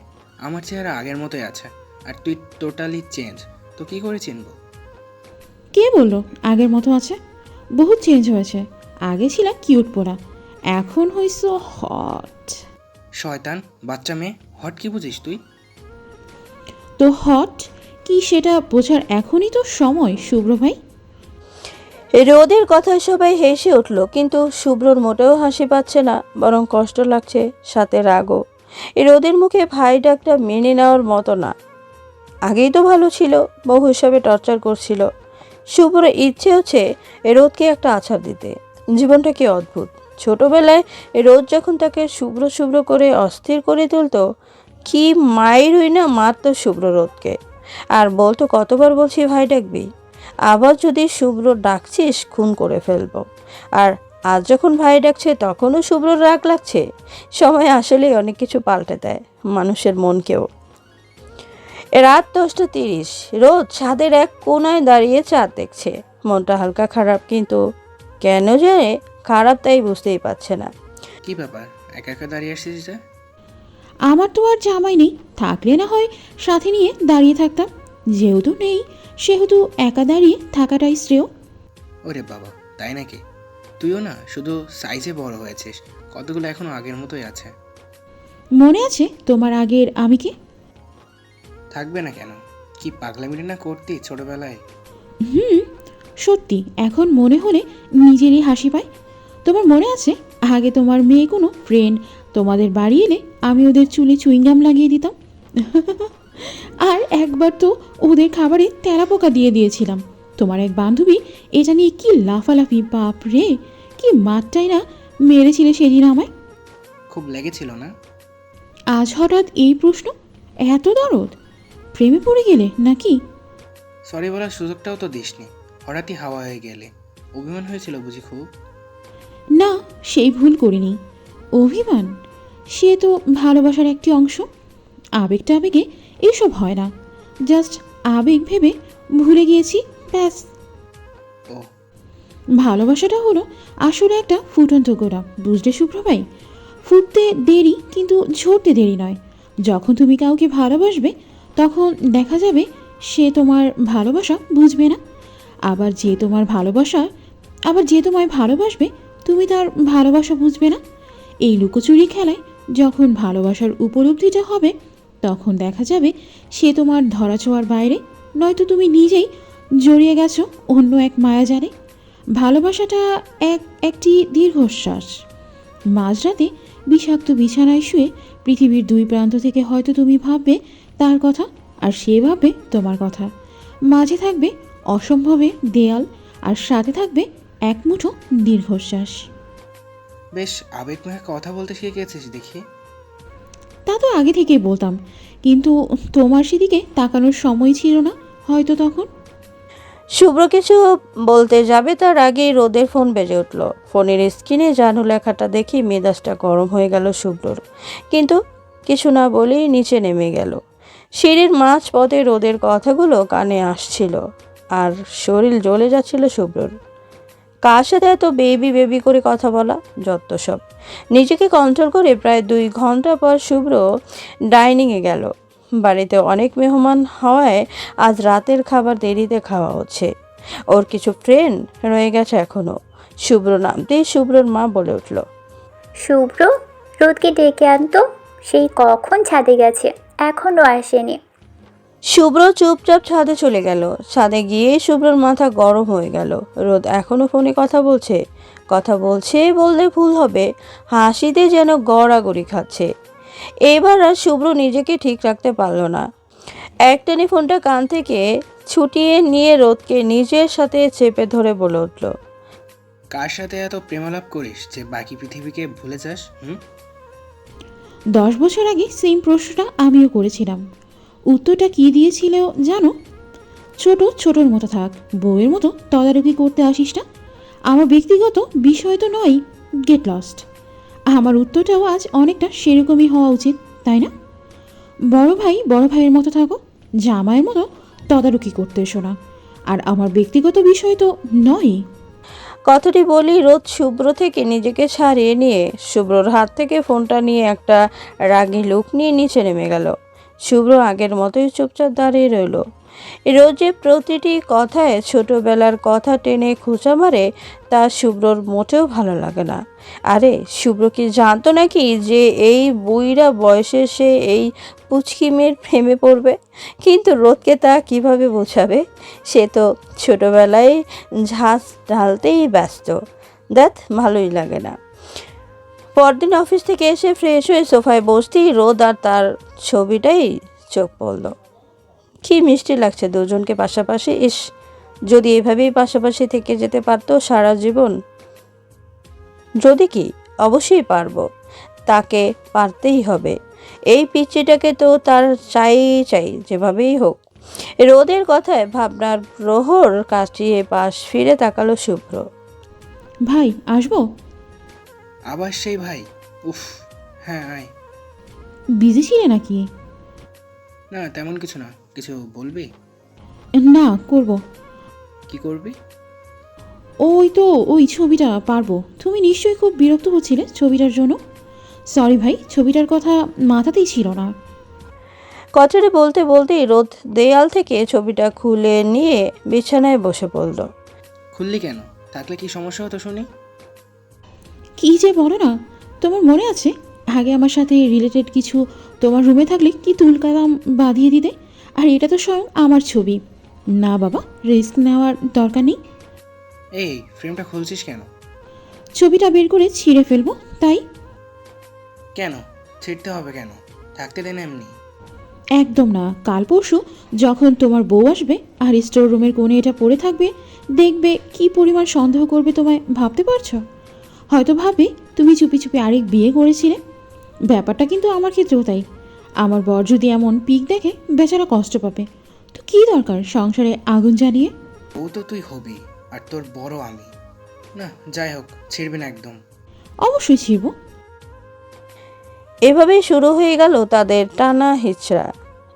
আমার চেহারা আগের মতোই আছে, আর তুই টোটালি চেঞ্জ। তো কি করে চিনবো? কে বললো আগের মতো আছে? বহুত চেঞ্জ হয়েছে। আগে ছিল কিউট পোড়া, এখন হইছো হট। শয়তান বাচ্চা মেয়ে, হট কি বুঝিস তুই? তো হট কি সেটা বোঝার এখনই তো সময়, শুভ্র ভাই। রোদের কথায় সবাই হেসে উঠল, কিন্তু শুভ্রর মোটেও হাসি পাচ্ছে না, বরং কষ্ট লাগছে, সাথে রাগও। রোদের মুখে ভাই ডাকটা মেনে নেওয়ার মতো না। আগেই তো ভালো ছিল, বহু হিসাবে টর্চার করছিল। শুভ্র ইচ্ছে হচ্ছে রোদকে একটা আছাড় দিতে। জীবনটা কি অদ্ভুত। ছোটবেলায় রোদ যখন তাকে শুভ্র শুভ্র করে অস্থির করে তুলতো, কি মায়েরই না মারতো শুভ্র রোদকে, আর বলতো কতবার বলছি ভাই ডাকবি, আবার যদি শুভ্র ডাকছিস খুন করে ফেলবো। আর আজ যখন ভাই ডাকছে তখনও শুভ্রর রাগ লাগছে। সময় আসলেই অনেক কিছু পাল্টে দেয় মানুষের মনকেও। রাত 10:30, রোদ ছাদের এক কোনায় দাঁড়িয়ে চাঁদ দেখছে। মনটা হালকা খারাপ, কিন্তু কেন জানে খারাপ তাই বুঝতেই পারছে না। কি ব্যাপার, একা একা দাঁড়িয়ে আসছিস যে? আমার তো আর জামাই নেই, থাকলে না হয় সাথে নিয়ে দাঁড়িয়ে থাকতাম। যেহেতু নেই, সেহেতু একা দাঁড়িয়ে থাকাটাই শ্রেয়। ওরে বাবা, তাই নাকি? তুইও না শুধু সাইজে বড় হয়েছিস, কতগুলো এখনো আগের মতোই আছে। মনে আছে তোমার আগের আমি কে? থাকবে না কেন? কি পাগলামিটা না করতি ছোটবেলায়? সত্যি এখন মনে হলে নিজেরই হাসি পায়। তোমার মনে আছে আগে তোমার মেয়ে কোনো ফ্রেন্ড তোমাদের বাড়ি এলে আমি ওদের চুলে চুইংগাম লাগিয়ে দিতাম। আর একবার তো ওদের খাবারে তেলাপোকা দিয়ে দিয়েছিলাম। তোমার এক বান্ধবী এটা নিয়ে কি লাফালাফি, বাপ রে কি মারটাই না মেরেছিলে সেদিন আমায়। খুব লেগেছিল না? আজ হঠাৎ এই প্রশ্ন, এত দরদ? প্রেমে পড়ে গেলে নাকি? সরি বলার সুযোগটাও তো দিসনি, হঠাৎই হাওয়া হয়ে গেলে। অভিমান হয়েছিল বুঝি খুব? না, সেই ভুল করিনি। অভিমান সে তো ভালোবাসার একটি অংশ। আবেগটা আবেগে এসব হয় না, জাস্ট আবেগ ভেবে ভুলে গিয়েছি, ব্যাস। ও, ভালোবাসাটা হলো আসলে একটা ফুটন্ত গোড়া, বুঝলে শুভ্র ভাই? ফুটতে দেরি কিন্তু ঝরতে দেরি নয়। যখন তুমি কাউকে ভালোবাসবে তখন দেখা যাবে সে তোমার ভালোবাসা বুঝবে না। আবার যে তোমায় ভালোবাসবে তুমি তার ভালোবাসা বুঝবে না। এই লুকোচুরি খেলায় যখন ভালোবাসার উপলব্ধিটা হবে তখন দেখা যাবে সে তোমার ধরাছোঁয়ার বাইরে, নয়তো তুমি নিজেই জড়িয়ে গেছো অন্য এক মায়াজালে। ভালোবাসাটা একটি দীর্ঘশ্বাস। মাঝরাতে বিষাক্ত বিছানায় শুয়ে পৃথিবীর 2 প্রান্ত থেকে হয়তো তুমি ভাববে তার কথা, আর সে ভাববে তোমার কথা। মাঝে থাকবে অসম্ভবের দেয়াল, আর সাথে থাকবে এক মুঠো দীর্ঘশ্বাস। বেশ আবেগময় কথা বলতে শিখে গেছিস দেখি। তা তো আগে থেকেই বলতাম, কিন্তু তোমার সেদিকে তাকানোর সময় ছিল না হয়তো তখন। শুভ্র কিছু বলতে যাবে তার আগেই রোদের ফোন বেজে উঠল। ফোনের স্ক্রিনে জানু লেখাটা দেখি মেজাজটা গরম হয়ে গেল শুভ্রর, কিন্তু কিছু না বলেই নিচে নেমে গেল। সিঁড়ির মাঝ পথে রোদের কথাগুলো কানে আসছিল, আর শরীর জ্বলে যাচ্ছিল শুভ্রর। কার সাথে এত বেবি বেবি করে কথা বলা, যত সব। নিজেকে কন্ট্রোল করে প্রায় 2 ঘন্টা পর শুভ্র ডাইনিংয়ে গেল। বাড়িতে অনেক মেহমান হওয়ায় আজ রাতের খাবার দেরিতে খাওয়া হচ্ছে। ওর কিছু ফ্রেন্ড রয়ে গেছে এখনো। শুভ্র নামতেই শুভ্রর মা বলে উঠল, শুভ্র, রোদকে ডেকে আনতো, সেই কখন ছাদে গেছে, এখনও আসেনি। শুভ্র চুপচাপ ছাদে চলে গেল। ছাদে গিয়ে শুভ্রর মাথা গরম হয়ে গেল। রোদ এখনো ফোনে কথা বলছে বললে ভুল হবে, হাসিতে যেন গড়াগড়ি খাচ্ছে। এবার আর শুভ্র নিজেকে ঠিক রাখতে পারল না। একটানে ফোনটা কান থেকে ছুটিয়ে নিয়ে রোদকে নিজের সাথে চেপে ধরে বলে উঠল, কার সাথে এত প্রেমালাপ করিস যে বাকি পৃথিবীকে ভুলে যাস? 10 বছর আগে সেম প্রশ্নটা আমিও করেছিলাম। উত্তরটা কী দিয়েছিল জানো? ছোটোর মতো থাক, বউয়ের মতো তদারকি করতে আসিস না, আমার ব্যক্তিগত বিষয় তো নয়, গেট লস্ট। আমার উত্তরটাও আজ অনেকটা সেরকমই হওয়া উচিত, তাই না? বড় ভাইয়ের মতো থাকো, জামাইয়ের মতো তদারকি করতে এসো না, আর আমার ব্যক্তিগত বিষয় তো নয়। কথাটি বলি রোদ শুভ্র থেকে নিজেকে ছাড়িয়ে নিয়ে শুভ্রর হাত থেকে ফোনটা নিয়ে একটা রাগী লুক নিয়ে নিচে নেমে গেল। শুভ্র আগের মতোই চুপচাপ দাঁড়িয়ে রইল। রোজে প্রতিটি কথায় ছোটবেলার কথা টেনে খোঁচা মারে, তা শুভ্রর মোটেও ভালো লাগে না। আরে শুভ্র কি জানতো নাকি যে এই বুইড়া বয়সে সে এই পুচকি মেয়ের প্রেমে পড়বে? কিন্তু রোদকে তা কিভাবে বোঝাবে? সে তো ছোটবেলায় ঝাঁস ঢালতেই ব্যস্ত। দ্যাট ভালোই লাগে না। পরদিন অফিস থেকে এসে ফ্রেশ হয়ে সোফায় বসতেই রোদ আর তার ছবিটাই চোখ পড়ল। কি মিষ্টি লাগছে দুজনকে পাশাপাশি। ইস, যদি এভাবেই পাশাপাশি থেকে যেতে পারতো সারা জীবন। যদি কি, অবশ্যই পারবো, তাকে পারতেই হবে। এই পিচ্চিটাকে তো তার চাই যেভাবেই হোক। রোদের কথায় ভাবনার প্রহর কাটিয়ে পাশ ফিরে তাকালো শুভ্র। ভাই আসবো? আবার সেই ভাই? উফ, হ্যাঁ আয়। বিজি ছিলে নাকি? না তেমন কিছু না। কিছু বলবি? না, করব। কি করবি? ওই ছবিটা পারবো। তুমি নিশ্চয়ই খুব বিরক্ত হচ্ছিলে ছবিটার জন্য। সরি ভাই, ছবিটার কথা মাথাতেই ছিল না। কথাটা বলতে বলতেই রোদ দেয়াল থেকে ছবিটা খুলে নিয়ে বিছানায় বসে পড়ল। খুললি কেন? থাকলে কি সমস্যা হতো শুনি? কি যে বলো না, তোমার মনে আছে আগে আমার সাথে রিলেটেড কিছু তোমার রুমে থাকলে কি তুলকালাম বাঁধিয়ে দিতে? আর এটা তো স্বয়ং আমার ছবি। না বাবা, রিস্ক নেওয়ার দরকার নেই। এই ফ্রেমটা খুলছিস কেন? ছবিটা বের করে ছিঁড়ে ফেলবো তাই। কেন ছিঁড়তে হবে কেন? থাকতে দেন এমনি। একদম না, কাল পরশু যখন তোমার বউ আসবে আর স্টোর রুমের কোণে এটা পড়ে থাকবে, দেখবে কি পরিমাণ সন্দেহ করবে তোমায়, ভাবতে পারছো? হয়তো ভাববে তুমি চুপি চুপি আরেক বিয়ে করেছিলে। ব্যাপারটা কিন্তু আমার ক্ষেত্রেও তাই। আমার বর যদি এমন পিক দেখে, বেচারা কষ্ট পাবে। তো কী দরকার সংসারে আগুন জ্বালিয়ে? ও তো তুই হবি, আর তোর বড় আমি। না যাই হোক, ছিড়বি না একদম। অবশ্যই ছিড়ব। এভাবেই শুরু হয়ে গেল তাদের টানা হিচড়া।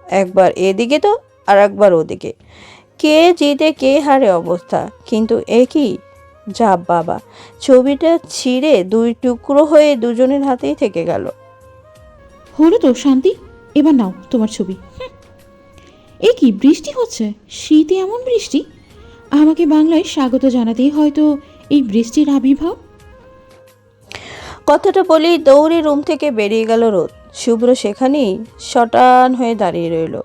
একবার এদিকে তো আর একবার ওদিকে, কে জিতে কে হারে অবস্থা। কিন্তু একই যা বাবা, ছবিটা ছিঁড়ে 2 টুকরো হয়ে দুজনের হাতেই থেকে গেল। হলো তো শান্তি, এবার নাও তোমার ছবি। এ কি বৃষ্টি হচ্ছে? শীতে এমন বৃষ্টি? আমাকে বাংলায় স্বাগত জানাতেই হয়তো এই বৃষ্টির আবির্ভাব। কথাটা বলেই দৌড়ে রুম থেকে বেরিয়ে গেল রোদ। শুভ্র সেখানেই শটান হয়ে দাঁড়িয়ে রইল।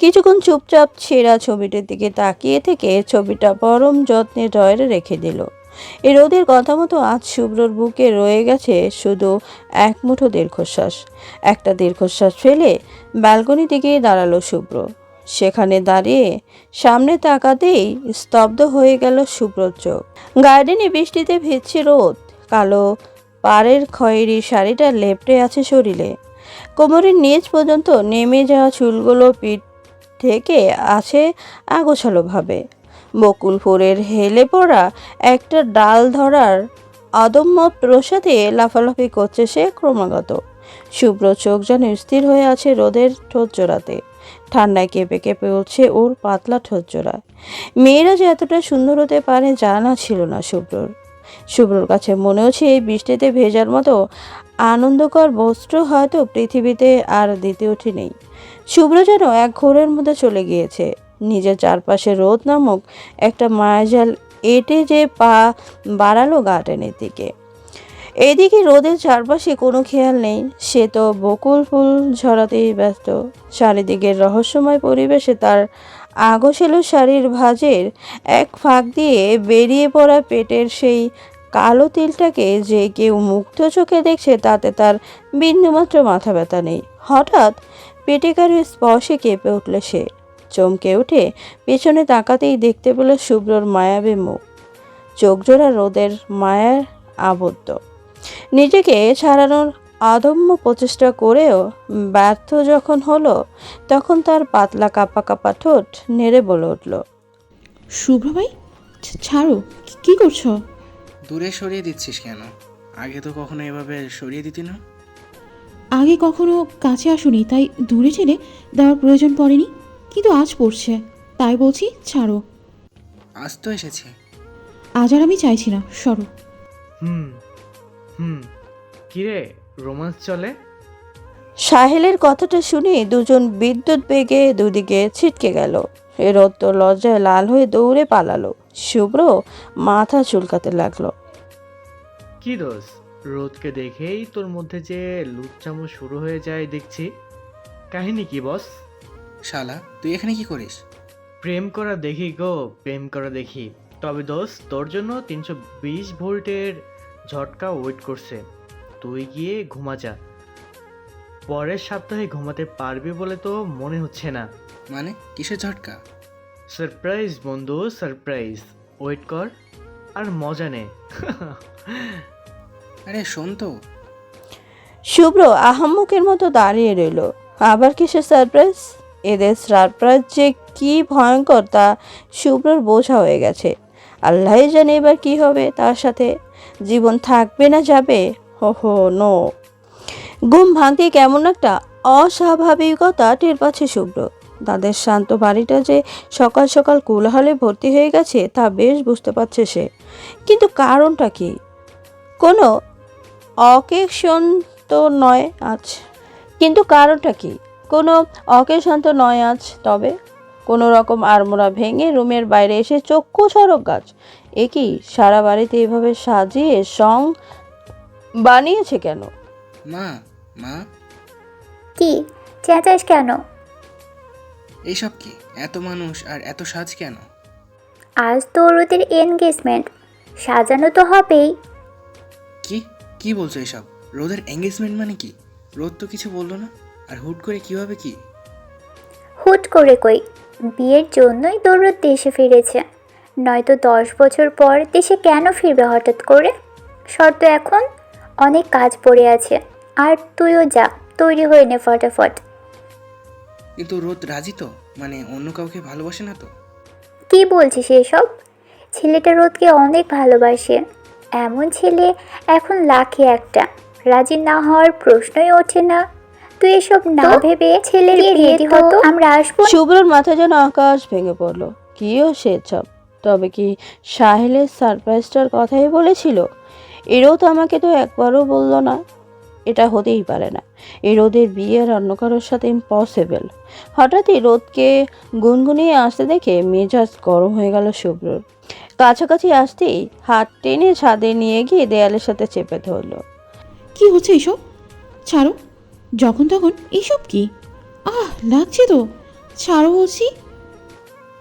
কিছুক্ষণ চুপচাপ ছেঁড়া ছবিটির দিকে তাকিয়ে থেকে ছবিটা পরম যত্নে ড্রয়ারে রেখে দিল। এই রোদের কথা মতো আজ শুভ্রর বুকে রয়ে গেছে শুধু এক মুঠো দীর্ঘশ্বাস। একটা দীর্ঘশ্বাস ফেলে ব্যালকনি দিকে দাঁড়ালো শুভ্র। সেখানে দাঁড়িয়ে সামনে তাকাতেই স্তব্ধ হয়ে গেল শুভ্রর চোখ। গার্ডেনে বৃষ্টিতে ভিজছে রোদ। কালো পাড়ের খয়েরি শাড়িটা লেপটে আছে শরীরে। কোমরের নিচ পর্যন্ত নেমে যাওয়া চুলগুলো পিঠ থেকে আছে আগোছালোভাবে। বকুল ফুলের হেলে পড়া একটা ডাল ধরার অদম্য প্রসাদে লাফালাফি করছে সে ক্রমাগত। শুভ্র চোখ যেন স্থির হয়ে আছে রোদের ঠোঁট জোড়াতে। ঠান্ডায় কেঁপে কেঁপে উঠছে ওর পাতলা ঠোঁট জোড়া। মেয়েরা যে এতটা সুন্দর হতে পারে জানা ছিল না শুভ্রর। শুভ্রর কাছে মনে হচ্ছে এই বৃষ্টিতে ভেজার মতো আনন্দকর বস্ত্র হয়তো পৃথিবীতে আর দ্বিতীয়টি নেই। শুভ্র যেন এক ঘোরের মধ্যে চলে গিয়েছে। নিজের চারপাশে রোদ নামক একটা মায়াজাল এঁটে যে পা বাড়ালো গার্ডেনের দিকে। এদিকে রোদের চারপাশে কোনো খেয়াল নেই, সে তো বকুল ফুল ঝরাতেই ব্যস্ত। চারিদিকের রহস্যময় পরিবেশে তার আগোছেলো শাড়ির ভাঁজের এক ফাঁক দিয়ে বেরিয়ে পড়া পেটের সেই কালো তিলটাকে যে কেউ মুগ্ধ চোখে দেখছে তাতে তার বিন্দুমাত্র মাথা ব্যথা নেই। হঠাৎ পেটে কারো স্পর্শে কেঁপে উঠল সে। চমকে উঠে পেছনে তাকাতেই দেখতে পেল শুভ্রর মায়াবী মুখ, চোখজোড়া রোদের মায়ার আবদ্ধ। নিজেকে ছাড়ানোর অদম্য প্রচেষ্টা করেও ব্যর্থ যখন হলো, তখন তার পাতলা কাঁপা কাঁপা ঠোঁট নেড়ে বলে উঠল, শুভ্র ভাই, ছাড়ো, কি করছো? দূরে সরিয়ে দিচ্ছিস কেন? আগে তো কখনো এভাবে সরিয়ে দিতি না। আগে কখনো কাছে আসুনি, তাই দূরে ঠেলে দেওয়ার প্রয়োজন পড়েনি, কিন্তু আজ পড়ছে, তাই বলছি ছাড়ো। আজ তো এসেছি। আজ আর আমি চাইছি না, সরো। হুম হুম কিরে, রোমান্স চলে? সাহেলের কথাটা শুনে দুজন বিদ্যুৎ বেগে দুদিকে ছিটকে গেল। রোদ তো লজ্জায় লাল হয়ে দৌড়ে পালালো। শুভ্র মাথা চুলকাতে লাগলো। কি দোষ, রোদকে দেখেই তোর মধ্যে যে লুচ্চামো শুরু হয়ে যায় দেখছি। কাহিনী কি বস? শালা, তুই এখানে কি করিস? প্রেম করা দেখি গো, প্রেম করা দেখি। তবে দোষ, তোর জন্য 320 ভোল্টের ঝটকা ওয়েট করছে। তুই গিয়ে ঘুমা যা। পরের সপ্তাহে ঘুমাতে পারবি বলে তো মনে হচ্ছে না। মানে কিসের ঝটকা? সারপ্রাইজ বন্ধু, সারপ্রাইজ। ওয়েট কর আর মজা নে। আরে শোন তো। শুভ্র আহাম্মকের মতো দাঁড়িয়ে রইল। আবার কিসের সারপ্রাইজ? এদের সারপ্রাইজ যে কি ভয়ঙ্কর তা শুভ্রর বোঝা হয়ে গেছে। আল্লাহ জানে এবার কি হবে তার সাথে। জীবন থাকবে না যাবে? হো নো। ঘুম ভাঙতে কেমন একটা অস্বাভাবিকতা টের পাচ্ছে শুভ্র। তাদের শান্ত বাড়িটা যে সকাল সকাল কোলাহলে ভর্তি হয়ে গেছে তা বেশ বুঝতে পারছে সে। কিন্তু কারণটা কি? কোনো অকেশন তো নয় আজ। কিন্তু কারণটা কি? কোনো অকেশন তো নয় আজ। তবে কোনো রকম আড়মোড়া ভেঙে রুমের বাইরে এসে চক্ষু চড়ক গাছ। এ কি সারা বাড়িতে এভাবে সাজিয়ে সং বানিয়েছে কেন? মা, মা, কি চেঁচাস কেন? এইসব কি? এত মানুষ আর এত সাজ কেন? আজ তো ওদের এনগেজমেন্ট, সাজানো তো হবেই। কি কি বলছো এসব? রোদের এঙ্গেজমেন্ট মানে কি? রোদ তো কিছু বললো না। আর হুট করে কিভাবে কি? হুট করে কই, বিয়ের জন্যই দৌড় দেশে ফিরেছে। নয়তো 10 বছর পর দেশে কেন ফিরবে হঠাৎ করে? শর্ত এখন অনেক কাজ পড়ে আছে, আর তুইও যা, তৈরি হয়ে নে ফটাফট। কিন্তু রোদ রাজি তো? মানে অন্য কাউকে ভালোবাসে না তো? কি বলছিস এসব? ছেলেটা রোদকে অনেক ভালোবাসে। এমন ছেলে এখন লাখে একটা, রাজি না হওয়ার প্রশ্নই ওঠে না। তুই এসব না ভেবে ছেলের রেডি হতো, আমরা আসবো। শুভ্রর মাথায় যেন আকাশ ভেঙে পড়লো। কিও সেসব? তবে কি সাহেলের সারপ্রাইজটার কথাই বলেছিল? এরও তো আমাকে তো একবারও বললো না। এটা হতেই পারে না। এই রোদের বিয়ে আর অন্য কারোর সাথে ইম্পসিবল। হঠাৎই রোদকে গুনগুনিয়ে আসতে দেখে মেজাজ গরম হয়ে গেল শুভ্রর। কাছাকাছি আসতেই হাত টেনে ছাদে নিয়ে গিয়ে দেয়ালের সাথে চেপে ধরল। কি হচ্ছে এসব? ছাড়ো। যখন তখন এইসব কি? লাগছে তো, ছাড়ো বলছি।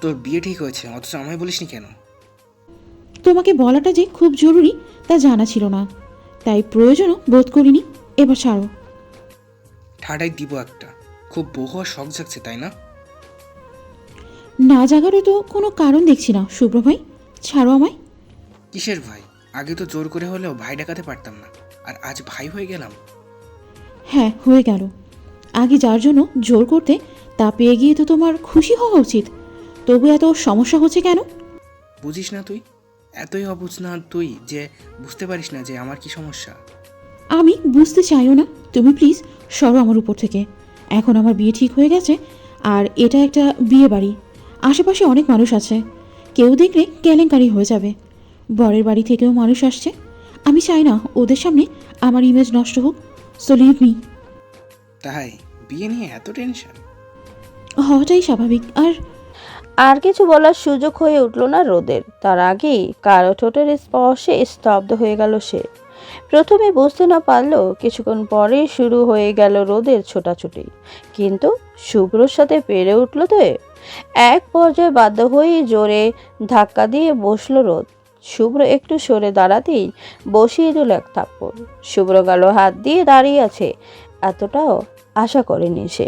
তোর বিয়ে ঠিক হয়েছে অথচ আমায় বলিসনি কেন? তোমাকে বলাটা যে খুব জরুরি তা জানা ছিল না, তাই প্রয়োজনও বোধ করিনি। এবার ছাড়ো। ঠাডাই দিব একটা। খুব বউ হওয়ার শখ জাগছে তাই না? না জাগারও তো কোনো কারণ দেখছি না শুভ্র ভাই, ছাড়ো আমায়। কিসের ভাই? আগে তো জোর করে হলেও ভাই ডাকাতে পারতাম না, আর আজ ভাই হয়ে গেলাম। হ্যাঁ, হয়ে গেল। আগে যার জন্য জোর করতে তা পেয়ে গিয়ে তো তোমার খুশি হওয়া উচিত। তবু এত সমস্যা হচ্ছে কেন? বুঝিস না তুই? এতই অবুঝ না তুই যে বুঝতে পারিস না যে আমার কি সমস্যা? আমি বুঝতে চাইও না, তুমি প্লিজ সরো আমার উপর থেকে। এখন আমার বিয়ে ঠিক হয়ে গেছে, আর এটা একটা বিয়ে বাড়ি। আশেপাশে অনেক মানুষ আছে, কেউ দেখলে কেলেঙ্কারি হয়ে যাবে। বরের বাড়ি থেকেও মানুষ আসছে, আমি চাই না ওদের সামনে আমার ইমেজ নষ্ট হোক, সো লিভ মি। তাই বিয়ে নিয়ে এত টেনশন? হওয়াটাই স্বাভাবিক। আর আর কিছু বলার সুযোগ হয়ে উঠল না রোদের। তার আগেই কারো ঠোঁটের স্পর্শে স্তব্ধ হয়ে গেল সে। প্রথমে বুঝতে না পারলেও কিছুক্ষণ পরেই শুরু হয়ে গেল রোদের ছোটাছুটি। কিন্তু শুভ্রর সাথে পেরে উঠল তো এ। এক পর্যায়ে বাধ্য হয়ে জোরে ধাক্কা দিয়ে বসলো রোদ। শুভ্র একটু সরে দাঁড়াতেই বসিয়ে দিল এক থাপ্পড়। শুভ্র গালে হাত দিয়ে দাঁড়িয়ে আছে, এতটাও আশা করেনি সে।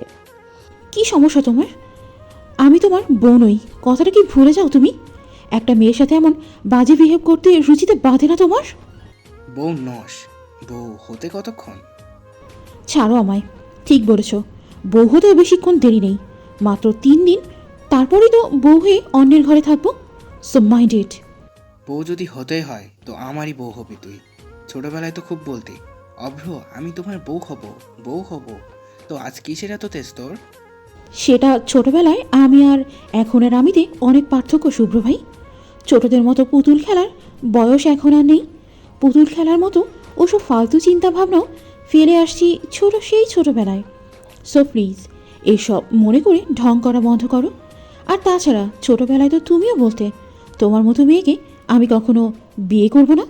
কি সমস্যা তোমার? আমি তোমার বউ নই, কথাটা কি ভুলে যাও তুমি? একটা মেয়ের সাথে এমন বাজে বিহেভ করতে রুচিতে বাঁধে না তোমার? বউ নস, বউ হতে কতক্ষণ? ছাড়ো আমায়। ঠিক বলেছ, বউ হতেও বেশিক্ষণ দেরি নেই, মাত্র 3 দিন, তারপরেই তো বউ হয়ে অন্যের ঘরে থাকবো। So mind it. বউ যদি হতেই হয় তো আমারই বউ হবি তুই। ছোটবেলায় তো খুব বলতি, অভ্র আমি তোমার বউ হব, বউ হব। তো আজ কিসের এত তেজ তোর? সেটা ছোটবেলায় আমি আর এখনের আমিতে অনেক পার্থক্য শুভ্র ভাই। ছোটদের মতো পুতুল খেলার বয়স এখন আর নেই। পুতুল খেলার মতো ওসব ফালতু চিন্তা ভাবনাও ফেলে আসছি সেই ছোটবেলায়। সো প্লিজ এইসব মনে করে ঢং করা বন্ধ করো। আর তাছাড়া ছোটবেলায় তো তুমিও বলতে তোমার মতো মেয়েকে আমি কখনো বিয়ে করব না,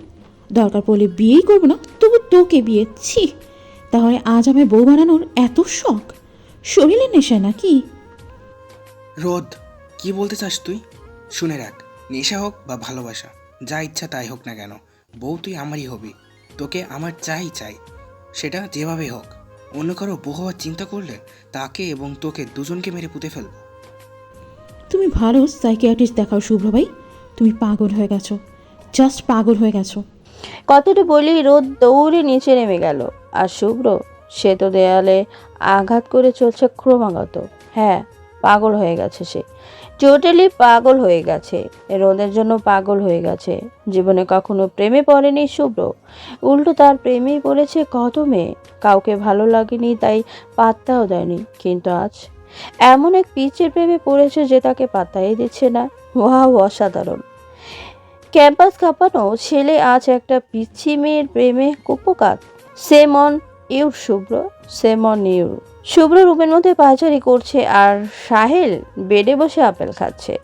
দরকার পড়লে বিয়েই করব না, তবু তোকে বিয়ে, ছি। তাহলে আজ আমায় বউ বানানোর এত শখ, শরীরের নেশা নাকি? রোদ, কি বলতে চাস তুই? শুনে রাখ, নেশা হোক বা ভালোবাসা, যা ইচ্ছা তাই হোক না কেন, বউ তুই আমারই হবি। তোকে আমার চাই চাই, সেটা যেভাবে হোক। অন্য কারো বউ হওয়ার চিন্তা করলে তাকে এবং তোকে দুজনকে মেরে পুঁতে ফেলবো। তুমি ভালো সাইকিয়াট্রিস্ট দেখাও শুভ্র ভাই। তুমি পাগল হয়ে গেছো, জাস্ট পাগল হয়ে গেছো। কথাটা বলেই রোদ দৌড়ে নিচে নেমে গেল। আর শুভ্র, সে তো দেয়ালে আঘাত করে চলছে ক্রমাগত। হ্যাঁ, পাগল হয়ে গেছে সে, টোটালি পাগল হয়ে গেছে। রোদের জন্য পাগল হয়ে গেছে। জীবনে কখনো প্রেমে পড়েনি শুভ্র, উল্টো তার প্রেমেই পড়েছে কত মেয়ে। কাউকে ভালো লাগেনি তাই পাত্তাও দেয়নি, কিন্তু আজ এমন এক পিচের প্রেমে পড়েছে যে তাকে পাত্তাই দিচ্ছে না। ওয়াও, অসাধারণ। ক্যাম্পাস কাঁপানো ছেলে আজ একটা পিচ্ছি মেয়ের প্রেমে কুপকাত। Same on you Shubhro, same on you. Shubhro রুমের মধ্যে পায়চারি করছে আর সাহেল বেডে বসে আপেল খাচ্ছে।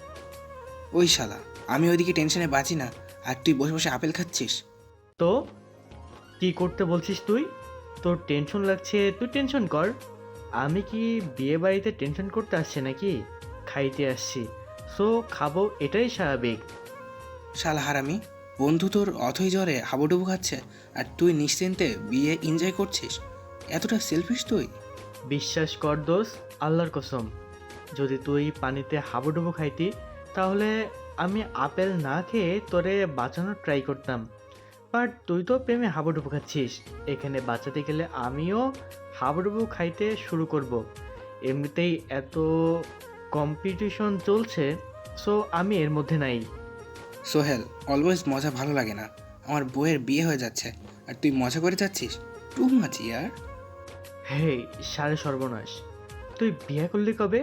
ওই শালা, আমি ওইদিকে টেনশনে বাঁচি না, আর তুই বসে বসে আপেল খাচ্ছিস। তো কি করতে বলছিস তুই? তোর টেনশন লাগছে, তুই টেনশন কর। আমি কি বিয়ে বাড়িতে টেনশন করতে আসছি নাকি? খাইতে আসছি, সো খাবো, এটাই স্বাভাবিক। শালা হারামি, বন্ধু তোর অথই জ্বরে হাবুডুবু খাচ্ছে আর তুই নিশ্চিন্তে বিয়ে এনজয় করছিস। এতটা সেলফিশ তুই? বিশ্বাস কর দোস্ত, আল্লাহর কসম, যদি তুই পানিতে হাবুডুবু খাইতি তাহলে আমি আপেল না খেয়ে তোরে বাঁচানোর ট্রাই করতাম। বাট তুই তো প্রেমে হাবুডুবু খাচ্ছিস, এখানে বাঁচাতে গেলে আমিও হাবুডুবু খাইতে শুরু করব। এমনিতেই এত কম্পিটিশন চলছে, সো আমি এর মধ্যে নাই। সোহেল, অলওয়েজ মজা ভালো লাগে না। আমার বউয়ের বিয়ে হয়ে যাচ্ছে আর তুই মজা করে যাচ্ছিস। টু মাচ ইয়ার। হে সারে সর্বনাশ, তুই বিয়ে করলি কবে?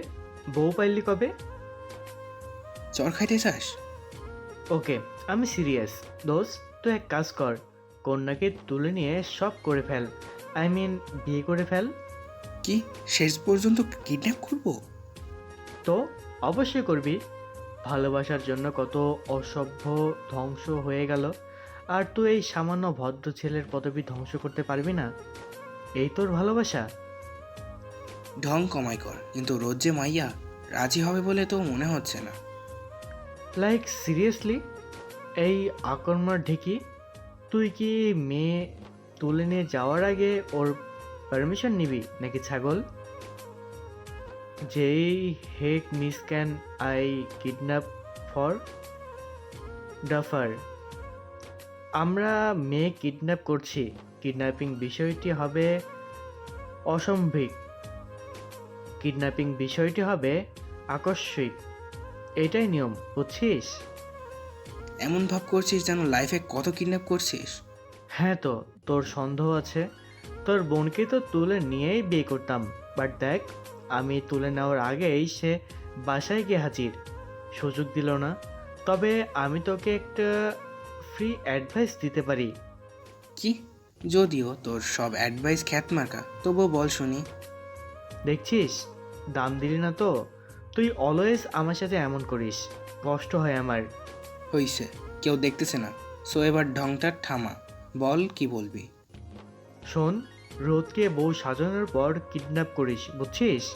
বউ পাইলি কবে? চর খাইতে চাস? ওকে, আমি সিরিয়াস। দোস্ত তুই এক কাজ কর, কন্যাকে তুলে নিয়ে সব করে ফেল, আই মিন বিয়ে করে ফেল। কি শেষ পর্যন্ত কিডন্যাপ করবো? তো অবশ্যই করবি। ভালোবাসার জন্য কত অসভ্য ধ্বংস হয়ে গেল, আর তুই এই সামান্য ভদ্র ছেলের পদবি ধ্বংস করতে পারবি না? এই তোর ভালোবাসা? ঢং কমাই কর, কিন্তু রোজ যে মাইয়া রাজি হবে বলে তো মনে হচ্ছে না। Like seriously? এই আকর্মার ঢেকি, তুই কি মেয়ে তুলে নিয়ে যাওয়ার আগে ওর পারমিশন নিবি নাকি ছাগল? যেই হেক miss can I kidnap for duffer? আমরা মেয়ে কিডন্যাপ করছি, কিডন্যাপিং বিষয়টি হবে অসম্ভিক, কিডন্যাপিং বিষয়টি হবে আকস্মিক, এটাই নিয়ম, বুঝছিস? এমন ভাব করছিস যেন লাইফে কত কিডন্যাপ করছিস। হ্যাঁ, তো তোর সন্দেহ আছে? তোর বোনকে তো তুলে নিয়েই বিয়ে করতাম, বাট দেখ, আমি তুলে নেওয়ার আগেই সে বাসায় গিয়ে হাজির, সুযোগ দিল না। তবে আমি তোকে একটা ফ্রি অ্যাডভাইস দিতে পারি। কি? যদিও তোর সব অ্যাডভাইস খ্যাত মার্কা, তবুও বল শুনি। দেখছিস, দাম দিলি না তো? তুই অলওয়েজ আমার সাথে এমন করিস, কষ্ট হয় আমার। হইছে, কেউ দেখতেছে না, সো এবার ঢংটা থামা, বল কি বলবি। শোন, রোদকে বউ সাজানোর পর কিডন্যাপ করিস, বুঝছিস?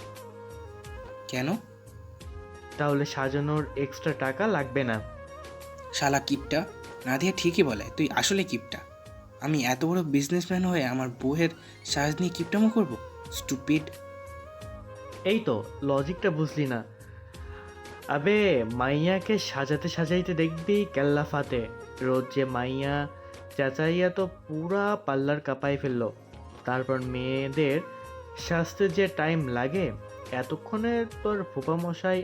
কেন? তাহলে সাজানোর এক্সট্রা টাকা লাগবে না। শালা কিপটা। নাদিয়া ঠিকই বলে, তুই আসলে কিপটা। আমি এত বড় বিজনেসম্যান হয়ে আমার বউয়ের সাজ নিয়ে কিপটামো করবো? স্টুপিড। এই তো লজিকটা বুঝলি না। আবে মাইয়াকে সাজাতে সাজাইতে দেখবি কেল্লা ফাতে। রোজ যে মাইয়া চেঁচাইয়া তো পুরা পার্লার কাঁপাই ফেললো। তারপর মেয়েদের সাজতে যে টাইম লাগে, এতক্ষণে তোর ফুপা মশাই,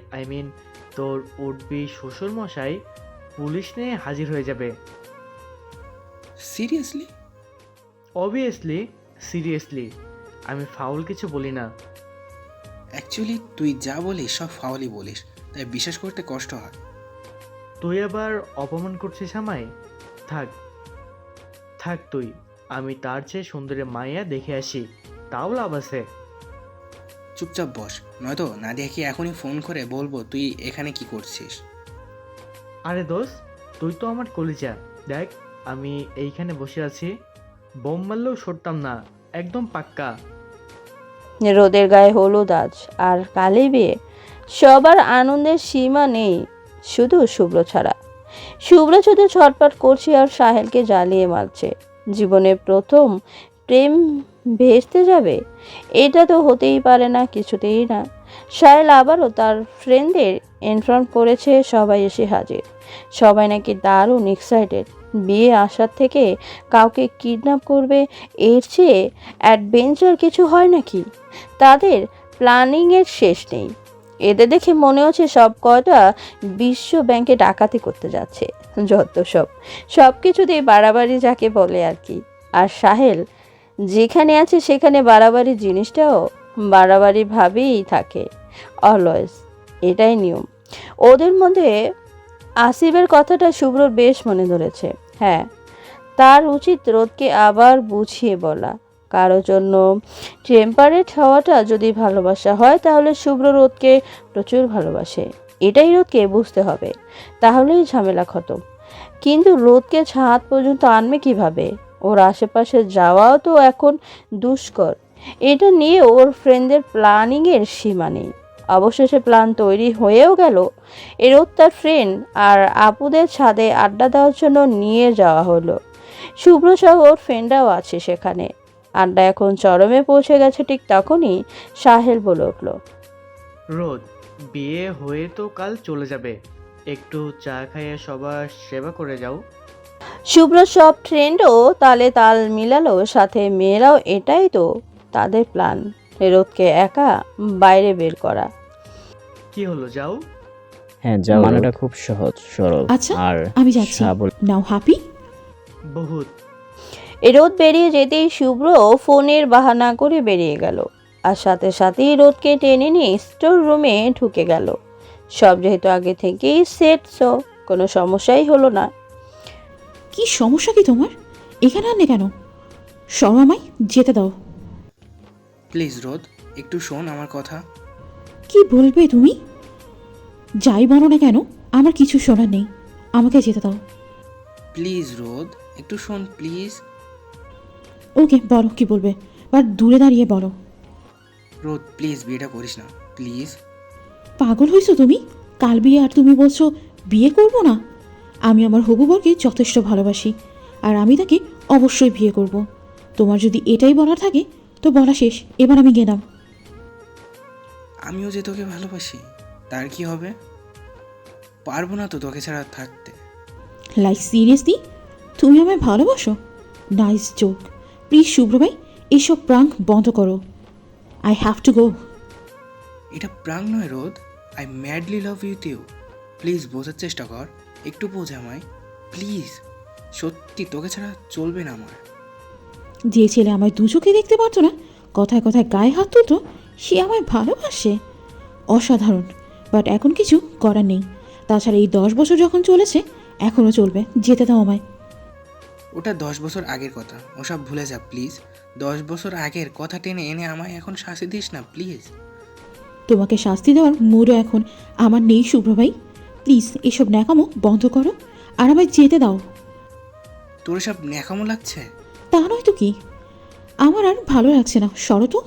তোর উঠবি শ্বশুর মশাই পুলিশ নিয়ে হাজির হয়ে যাবে। সিরিয়াসলি? অবভিয়াসলি, সিরিয়াসলি, আমি ফাউল কিছু বলি না। অ্যাকচুয়ালি তুই যা বলিস সব ফাউলই বলিস, তাই বিশ্বাস করতে কষ্ট হয়। তুই আবার অপমান করছিস আমায়? থাক থাক তুই, আমি তার চেয়ে সুন্দরী মাইয়া দেখে আসি, তাও লাভ আছে। চুপচাপ বস, নয়তো নাদিয়াকে এখনই ফোন করে বলবো তুই এখানে কি করছিস। আরে দোস্ত, তুই তো আমার কলিজা। দেখ, আমি এইখানে বসে আছি, বোম মারলেও সরতাম না, একদম পাক্কা। রোদের গায়ে হলুদ আজ, আর কালে বিয়ে। সবার আনন্দের সীমা নেই, শুধু শুভ্র ছাড়া। শুভ্র শুধু ছটপট করছে আর সাহেলকে জ্বালিয়ে মারছে। জীবনের প্রথম প্রেম ভেস্তে যাবে, এটা তো হতেই পারে না, কিছুতেই না। সাহেল আবারও তার ফ্রেন্ডদের ইনফর্ম করেছে, সবাই এসে হাজির। সবাই নাকি দারুণ এক্সাইটেড। বিয়ে আসার থেকে কাউকে কিডন্যাপ করবে, এর চেয়ে অ্যাডভেঞ্চার কিছু হয় নাকি? তাদের প্ল্যানিংয়ের শেষ নেই। এদের দেখে মনে হচ্ছে সব কয়টা বিশ্ব ব্যাংকে ডাকাতি করতে যাচ্ছে। যত সব কিছুতেই বাড়াবাড়ি যাকে বলে আর কি। আর সাহেল যেখানে আছে সেখানে বাড়াবাড়ি জিনিসটাও বাড়াবাড়ি ভাবেই থাকে অলওয়েজ। এটাই নিয়ম ওদের মধ্যে। আসিফের কথাটা শুভ্রর বেশ মনে ধরেছে। হ্যাঁ, তার উচিত রোদকে আবার বুঝিয়ে বলা। কারোর জন্য টেম্পারেট হওয়াটা যদি ভালোবাসা হয়, তাহলে শুভ্র রোদকে প্রচুর ভালোবাসে, এটাই রোদকে বুঝতে হবে। তাহলেই ঝামেলা খতম। কিন্তু রোদকে ছাদ পর্যন্ত আনবে কিভাবে? ওর আশেপাশে যাওয়াও তো এখন দুষ্কর। এটা নিয়ে ওর ফ্রেন্ডদের প্ল্যানিংয়ের সীমা নেই। অবশেষে প্ল্যান তৈরি হয়েও গেল। রোদ তার ফ্রেন্ড আর আপুদের ছাদে আড্ডা দেওয়ার জন্য নিয়ে যাওয়া হলো। শুভ্র সহ ওর ফ্রেন্ডরাও আছে সেখানে। আড্ডা এখন চরমে পৌঁছে গেছে। ঠিক তখনই সাহেল বলে উঠল, রোদ, বিয়ে হয়ে তো কাল চলে যাবে, একটু চা খাইয়ে সবার সেবা করে যাও। শুভ্র সব ফ্রেন্ডও তালে তাল মিলালো, সাথে মেয়েরাও। এটাই তো তাদের প্ল্যান, রোদকে একা বাইরে বের করা। কি হলো, যাও। হ্যাঁ, যাও। মানেটা খুব সহজ সরল। আচ্ছা, আর আমি যাচ্ছি। সাবল- নাও হ্যাপি। বহুত। রোদ বেরিয়ে যেতেই শুভ্র ফোনের বাহানা করে বেরিয়ে গেল, আর সাথে সাথেই রোদকে টেনে নিয়ে স্টোর রুমে ঢুকে গেল। সব যেহেতু আগে থেকেই সেট, সো কোনো সমস্যাই হলো না। কি সমস্যা কি তোমার? এখানে আনলে কেন? সব আমায় যেতে দাও। প্লিজ রোদ, একটু শোন আমার কথা। কি বলবে তুমি? যাই বলো না কেন, আমার কিছু শোনার নেই, আমাকে যেতে দাও। প্লিজ রোদ, একটু শোন প্লিজ। ওকে, বলো কি বলবে, বাট দূরে দাঁড়িয়ে বলো। রোদ প্লিজ বিয়েটা করিস না প্লিজ। পাগল হয়েছো তুমি? কাল বিয়ে আর তুমি বলছো বিয়ে করব না? আমি আমার হবু বরকে যথেষ্ট ভালোবাসি, আর আমি তাকে অবশ্যই বিয়ে করব। তোমার যদি এটাই বলার থাকে তো বলা শেষ, এবার আমি গেলাম। আমিও যে তোকে ভালোবাসি, তার কি হবে? পারবো না তো তোকে ছাড়া থাকতে। লাইক সিরিয়াসলি, তুমি আমায় ভালোবাসো? Nice joke. প্লিজ শুভ্র ভাই, এসব প্রাঙ্ক বন্ধ করো। I have to go. এটা প্রাং নয় রোদ, I madly love you you. Please বোঝার চেষ্টা কর, একটু বোঝ আমায় প্লিজ। সত্যি তোকে ছাড়া চলবে না আমার। যে ছেলে আমায় দু চোখে দেখতে পারতো না, কথায় কথায় গায়ে হাত তুলতো, সে আমায় ভালোবাসে? অসাধারণ। বাট এখন কিছু করার নেই। তাছাড়া এই 10 বছর যখন চলেছে, এখনও চলবে। যেতে দাও আমায়। ওটা 10 বছর আগের কথা, ওসব ভুলে যা প্লিজ। 10 বছর আগের কথা টেনে এনে আমায় এখন শাস্তি দিস না প্লিজ। তোমাকে শাস্তি দেওয়ার মুডও এখন আমার নেই শুভ্র ভাই। প্লিজ এসব ন্যাকামো বন্ধ করো আর আমায় যেতে দাও। তোর সব ন্যাকামো লাগছে? তা নয় তো কি, আমার আর ভালো লাগছে না, সরো তো।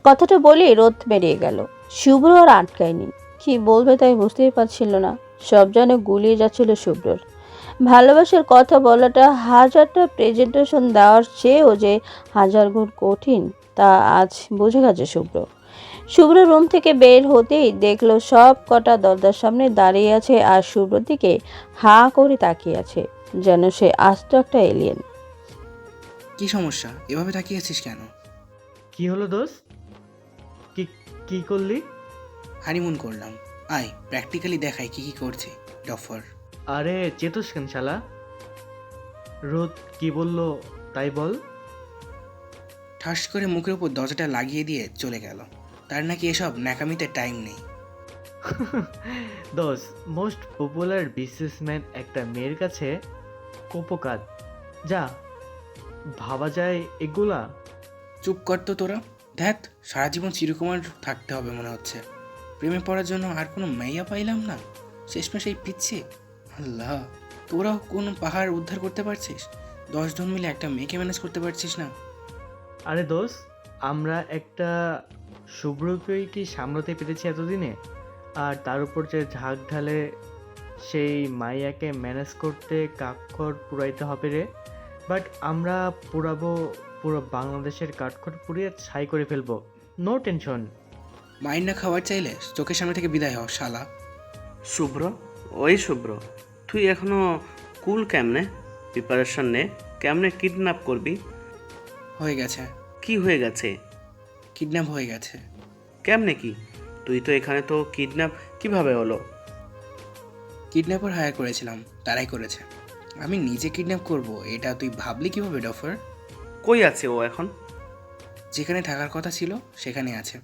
কথাটা বলেই রোদ বেরিয়ে গেল। শুভ্র আর আটকায়নি, কি বলবে তাই বুঝতেই পারছিল না। সব যেন গুলিয়ে যাচ্ছিল শুভ্রর। ভালোবাসার কথা বলাটা হাজারটা প্রেজেন্টেশন দেওয়ার চেয়েও যে হাজার গুণ কঠিন, তা আজ বুঝে গেছে শুভ্র। শুভ্র রুম থেকে বের হতেই দেখলো সব কটা দরজার সামনে দাঁড়িয়ে আছে আর শুভ্রর দিকে হাঁ করে তাকিয়ে আছে, যেন সে আস্ত একটা এলিয়েন। কি সমস্যা, এভাবে তাকিয়েছিস কেন? কি হলো দোস্ত? কি কি করলি? হানিমুন করলাম, আয় প্র্যাকটিক্যালি দেখাই কি কি করছি ডফার। আরে চেতস কেন শালা? রোদ কি বললো তাই বল। ঠাস করে মুখের উপর দরজাটা লাগিয়ে দিয়ে চলে গেল। তার নাকি এসব ন্যাকামিতে টাইম নেই। দোস্ত, মোস্ট পপুলার বিজনেসম্যান একটা মেয়ের কাছে কোপকাত, যা ভাবা যায় এগুলা। চুপ কর তো তোরা। ধ্যাত, সারা জীবন চিরকুমার থাকতে হবে মনে হচ্ছে। প্রেমে পড়ার জন্য আর কোনো মাইয়া পাইলাম না, শেষমেশ এই পিচ্ছি। আল্লাহ, তোরাও কোনো পাহাড় উদ্ধার করতে পারছিস? 10 জন মিলে একটা মেয়েকে ম্যানেজ করতে পারছিস না? আরে দোস্ত, আমরা একটা শুভ্রকেই কি সামলাতে পেরেছি এতদিনে? আর তার উপর যে ঝাঁক ঢালে সেই মাইয়াকে ম্যানেজ করতে কাঠখড় পুরাইতে হবে রে। বাট আমরা পুরাবো, পুরো বাংলাদেশের কাঠখড় পুড়িয়ে ছাই করে ফেলবো, নো টেনশন। মাইন না খাওয়ার চাইলে চোখের সামনে থেকে বিদায় হ শালা। শুভ্র, ওই শুভ্র, তুই এখনো কুল কেমনে? প্রিপারেশন নে, কেমনে কিডন্যাপ করবি? হয়ে গেছে। কি হয়ে গেছে? কিডন্যাপ হয়ে গেছে। কেমনে কি? তুই তো এখানে, তো কিডন্যাপ কিভাবে হলো? কিডন্যাপার হায়ার করেছিলাম, তারাই করেছে। আমি নিজে কিডন্যাপ করব এটা তুই ভাবলি কিভাবে ডফার? কই আছে ও এখন? যেখানে থাকার কথা ছিল সেখানে আছে।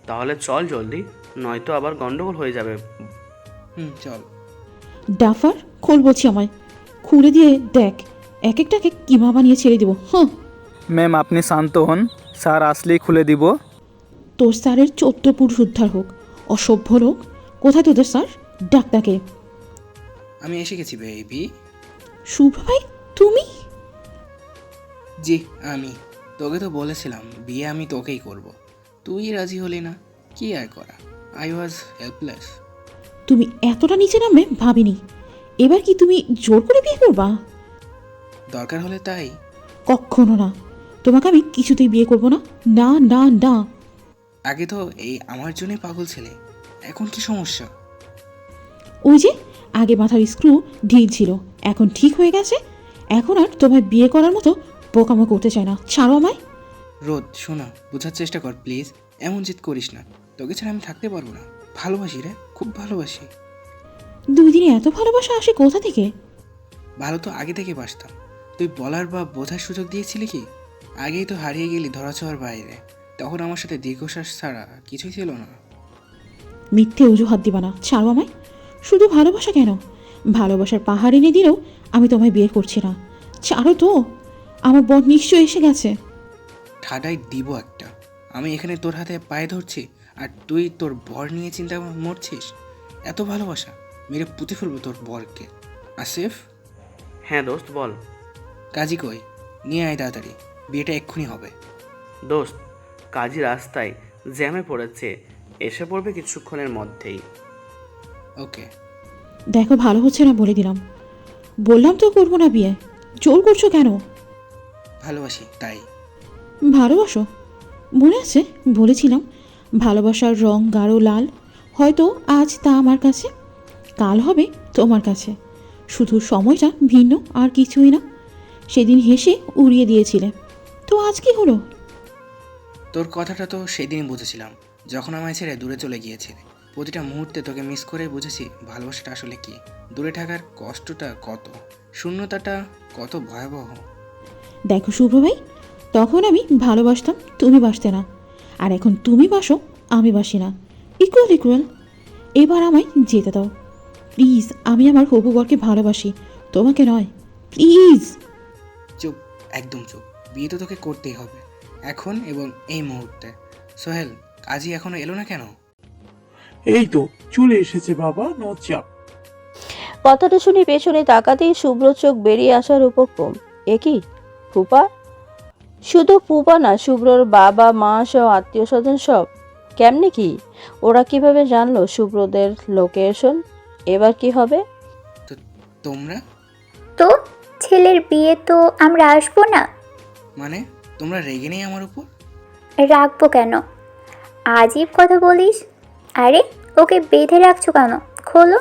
তাহলে চল জলদি, নয়তো আবার গন্ডগোল হয়ে যাবে। চল। ডাফার খোল বলছি আমায়, খুলে দিয়ে দেখ এক একটাকে কিমা বানিয়ে ছেড়ে দিব। হ্যাঁ, ম্যাম আপনি শান্ত হন, স্যার আসলেই খুলে দিব। তোর স্যারের 14 পুরুষ উদ্ধার হোক, অসভ্য লোক। কোথায় তোদের স্যার? ডাক্তারকে। আমি এসে গেছি বেবি। শুভ্র ভাই তুমি? জি আমি। তোকে তো বলেছিলাম বিয়ে আমি তোকেই করব, তুই রাজি হলি না, কি আর করা। I was helpless. তুমি এতটা নিচে নামবে ভাবিনি। এবার কি তুমি জোর করে বিয়ে করবা? দরকার হলে তাই। কখনো না, তোমাকে আমি কিছুতেই বিয়ে করব না, না না না। আগে তো এই আমার জন্যই পাগল ছেলে, এখন কি সমস্যা? ওই যে আগে মাথার স্ক্রু ঢিল ছিল, এখন ঠিক হয়ে গেছে। এখন আর তোমায় বিয়ে করার মতো বোকামো করতে চায় না, ছাড়ো আমায়। রোদ শোনা, বোঝার চেষ্টা কর প্লিজ। এমন জিদ করিস না, তোকে ছাড়া আমি থাকতে পারবো না। ভালোবাসি রে, খুব ভালোবাসি। 2 দিনে এত ভালোবাসা আসে কোথা থেকে? ভালো তো আগে থেকে বাসতাম, তুই বলার বা বোঝার সুযোগ দিয়েছিলি কি? আগেই তো হারিয়ে গেলি ধরাছোঁয়ার বাইরে, তখন আমার সাথে দীর্ঘশ্বাস ছাড়া কিছুই ছিল না। মিথ্যে অজুহাত দিবা না, ছাড়ো আমায়। শুধু ভালোবাসা কেন, ভালোবাসার পাহাড় এনে দিলেও আমি তোমায় বিয়ে করছি না, ছাড়ো তো। আমার বর নিশ্চয় এসে গেছে। ঠাডাই দিব একটা। আমি এখানে তোর হাতে পায়ে ধরছি আর তুই তোর বর নিয়ে চিন্তা মরছিস। এত ভালোবাসা, মেরে পুঁতে ফেলবো তোর বরকে। আসিফ, হ্যাঁ দোস্ত বল। কাজী কই? নিয়ে আয় তাড়াতাড়ি, বিয়েটা এক্ষুনি হবে। দোস্ত, কাজী রাস্তায় জ্যামে পড়েছে, এসে পড়বে কিছুক্ষণের মধ্যেই। ওকে। দেখো ভালো হচ্ছে না বলে দিলাম। বললাম তো করবো না বিয়ে, জোর করছো কেন? ভালোবাসি তাই। ভালোবাসো? মনে আছে বলেছিলাম ভালোবাসার রং গাঢ় লাল, হয়তো আজ তা আমার কাছে, কাল হবে তোমার কাছে, শুধু সময়টা ভিন্ন আর কিছুই না। সেদিন হেসে উড়িয়ে দিয়েছিলে, তো আজ কি হলো? তোর কথাটা তো সেদিনই বুঝেছিলাম, যখন আমায় ছেড়ে দূরে চলে গিয়েছিলে। প্রতিটা মুহূর্তে তোকে মিস করে বুঝেছি ভালোবাসাটা আসলে কি, দূরে থাকার কষ্টটা কত, শূন্যতাটা কত ভয়াবহ। দেখো শুভ্র ভাই, তখন আমি ভালোবাসতাম, তুমি বাসতে না, আর এখন তুমি বাসো, আমি বাসি না। Equal equal. এবার আমায় যেতে দাও প্লিজ। আমি আমার হবু বরকে ভালোবাসি, তোমাকে নয়, প্লিজ। একদম চুপ। বিয়ে তো তোকে করতেই হবে, এখন এবং এই মুহূর্তে। সোহেল, কাজী এখনো এলো না কেন? এই তো চলে এসেছে বাবা, নো চাপ। কথাটা শুনে পেছনে তাকাতেই শুভ্র চোখ বেরিয়ে আসার উপক্রম। এ কি ফুপা? শুধু ফুপা না, শুভ্রর বাবা মা সহ আত্মীয় স্বজন সব। কেমনে কি? ওরা কিভাবে জানলো শুভ্রদের লোকেশন? এবার কি হবে? তো তোমরা তো ছেলের বিয়ে তো আমরা আসবো না? মানে তোমরা রেগে নেই আমার উপর? রাখবো কেন? আজীব কথা বলিস। আরে ওকে বেঁধে রাখছো কেন? খোলো।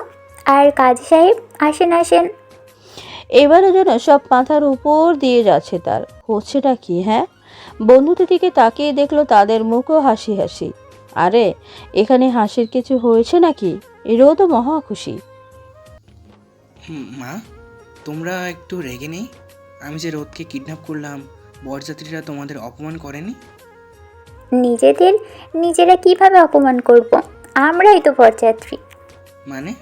আর কাজী সাহেব আসেন আসেন। এবারও যেন সব মাথার উপর দিয়ে যাচ্ছে তার। হচ্ছেটা কি হ্যাঁ? বন্ধুদের দিকে তাকিয়ে দেখলো তাদের মুখও হাসি হাসি। আরে এখানে হাসির কিছু হয়েছে নাকি? এরও তো মহা খুশি। মা, তোমরা একটু রেগে নেই? আমি যে রোদকে কিডন্যাপ করলাম, বরযাত্রীরা তোমাদের অপমান করেনি? নিজেদের নিজেরা কিভাবে অপমান করব? আমরাই তো বরযাত্রী। মানে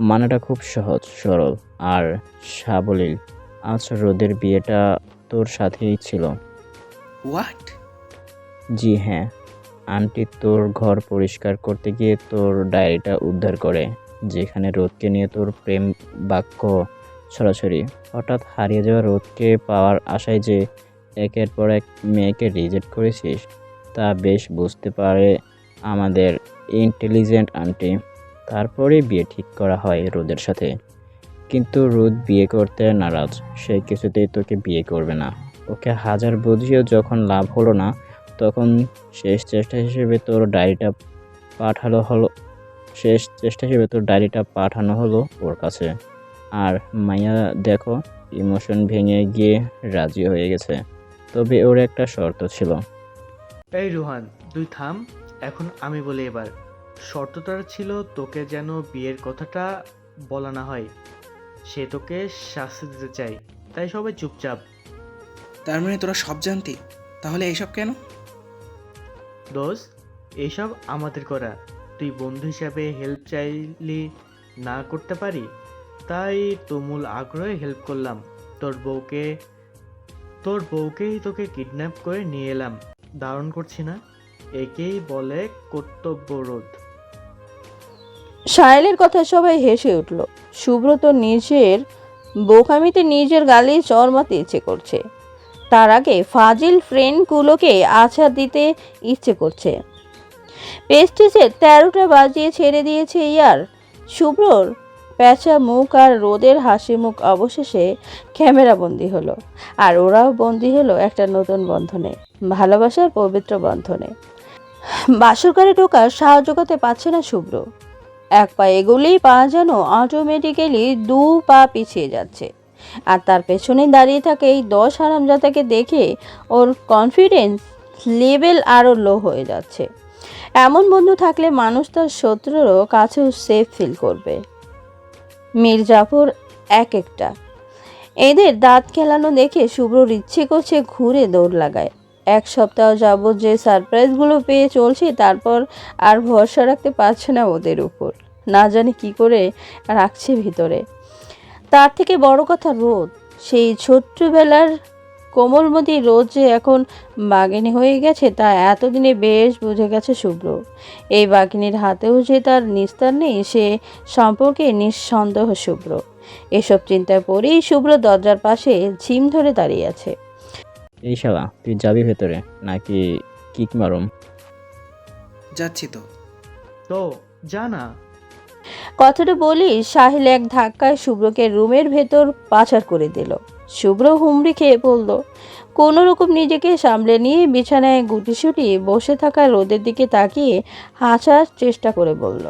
মানেটা খুব সহজ সরল আর সাবলীল। আজ রোদের বিয়েটা তোর সাথেই ছিল। হোয়াট? জি হ্যাঁ, আন্টি তোর ঘর পরিষ্কার করতে গিয়ে তোর ডায়েরিটা উদ্ধার করে, যেখানে রোদকে নিয়ে তোর প্রেম বাক্য ছড়াছড়ি। হঠাৎ হারিয়ে যাওয়া রোদকে পাওয়ার আশায় যে একের পর এক মেয়েকে রিজেক্ট করেছিস, তা বেশ বুঝতে পারে আমাদের ইন্টেলিজেন্ট আন্টি। তারপরে বিয়ে ঠিক করা হয় রোদের সাথে। কিন্তু রোদ বিয়ে করতে নারাজ। সে কিছুতেই তোকে বিয়ে করবে না। ওকে হাজার বুঝিয়েও যখন লাভ হলো না, তখন শেষ চেষ্টা হিসেবে তোর ডায়েরিটা পাঠানো হলো ওর কাছে। আর মাইয়া দেখো, ইমোশন ভেঙে গিয়ে রাজি হয়ে গেছে। তবে ওর একটা শর্ত ছিল। এই রুহান, তুই থাম। এখন আমি বলি এবার। শর্তটা ছিল তোকে যেন বিয়ের কথাটা বলা না হয়। সে তোকে শাস্তি দিতে চাই, তাই সবাই চুপচাপ। তার মানে তোরা সব জানতি? তাহলে এইসব কেন? দোষ, এইসব আমাদের করা। তুই বন্ধু হিসাবে হেল্প চাইলি, না করতে পারি, তাই তুমুল আগ্রহে হেল্প করলাম। তোর বউকেই তোকে কিডন্যাপ করে নিয়ে এলাম। ধারণ করছি না? একেই বলে কর্তব্যরোধ। সাহেলের কথা সবাই হেসে উঠল। সুব্রত নিজের বোকামিতে নিজের গালে চড় মারতে ইচ্ছে করছে। তার আগে ফাজিল ফ্রেন্ডগুলোকে আছাড় দিতে ইচ্ছে করছে। পেস্টিসের 13টা বাজিয়ে ছেড়ে দিয়েছে ইয়ার। শুভ্রর প্যাঁচা মুখ আর রোদের হাসি মুখ অবশেষে ক্যামেরা বন্দি হলো। আর ওরাও বন্দি হলো একটা নতুন বন্ধনে, ভালোবাসার পবিত্র বন্ধনে। বাসর ঘরে ঢোকার সাহায্য করতে পারছে না শুভ্র। এক পা এগোলেই পা যেন অটোমেটিক্যালি 2 পা পিছিয়ে যাচ্ছে। আর তার পেছনে দাঁড়িয়ে থাকে এই 10 হারামজাদাকে দেখে ওর কনফিডেন্স লেভেল আরও লো হয়ে যাচ্ছে। এমন বন্ধু থাকলে মানুষ তার শত্রুরও কাছেও সেফ ফিল করবে। মির্জাপুর এক একটা। এদের দাঁত খেলানো দেখে শুভ্রর ইচ্ছে করছে ঘুরে দৌড় লাগায়। এক সপ্তাহ যাবৎ যে সারপ্রাইজগুলো পেয়ে চলছে, তারপর আর ভরসা রাখতে পারছে না ওদের উপর। না জানি কি করে রাখছে ভিতরে। তার থেকে বড় কথা রোদ, সেই ছোট্টবেলার কোমলমতি রোদ যে এখন বাঘিনী হয়ে গেছে, তা এতদিনে বেশ বুঝে গেছে শুভ্র। এই বাঘিনীর হাতেও যে তার নিস্তার নেই, সে সম্পর্কে নিঃসন্দেহ শুভ্র। এসব চিন্তায় পড়েই শুভ্র দরজার পাশে ঝিম ধরে দাঁড়িয়ে আছে। এই শালা, তুই যাবি ভেতরে নাকি কিক মারুম? যাচ্ছি তো। তো যা না। কথাটা বলি সাহিল এক ধাক্কায় শুভ্রকে রুমের ভেতর পাচার করে দিল। শুভ্র হুমড়ি খেয়ে পড়ল। কোনো রকম নিজেকে সামলে নিয়ে বিছানায় গুটিসুটি বসে থাকা রোদের দিকে তাকিয়ে হাসার চেষ্টা করে বলল,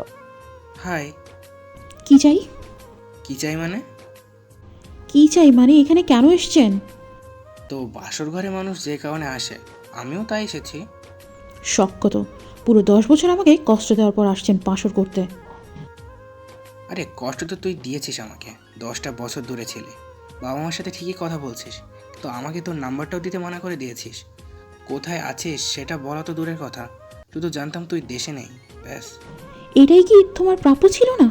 হাই। কি চাই? কি চাই মানে? কি চাই মানে এখানে কেন এসছেন? তো বাসর ঘরে মানুষ যে কারণে আসে, আমিও তাই এসেছি। শক্ত তো, পুরো 10 বছর আমাকে কষ্ট দেওয়ার পর আসছেন বাসর করতে। আরে কষ্ট তো তুই দিয়েছিস আমাকে। 10টা বছর দূরে ছিলি, বাবা মার সাথে ঠিকই কথা বলছিস, তো আমাকে তোর নাম্বারটাও দিতে মানা করে দিয়েছিস। কোথায় আছিস সেটা বলা তো দূরের কথা, শুধু জানতাম তুই দেশে নেই, ব্যাস। এটাই কি তোমার প্রাপ্য ছিল না?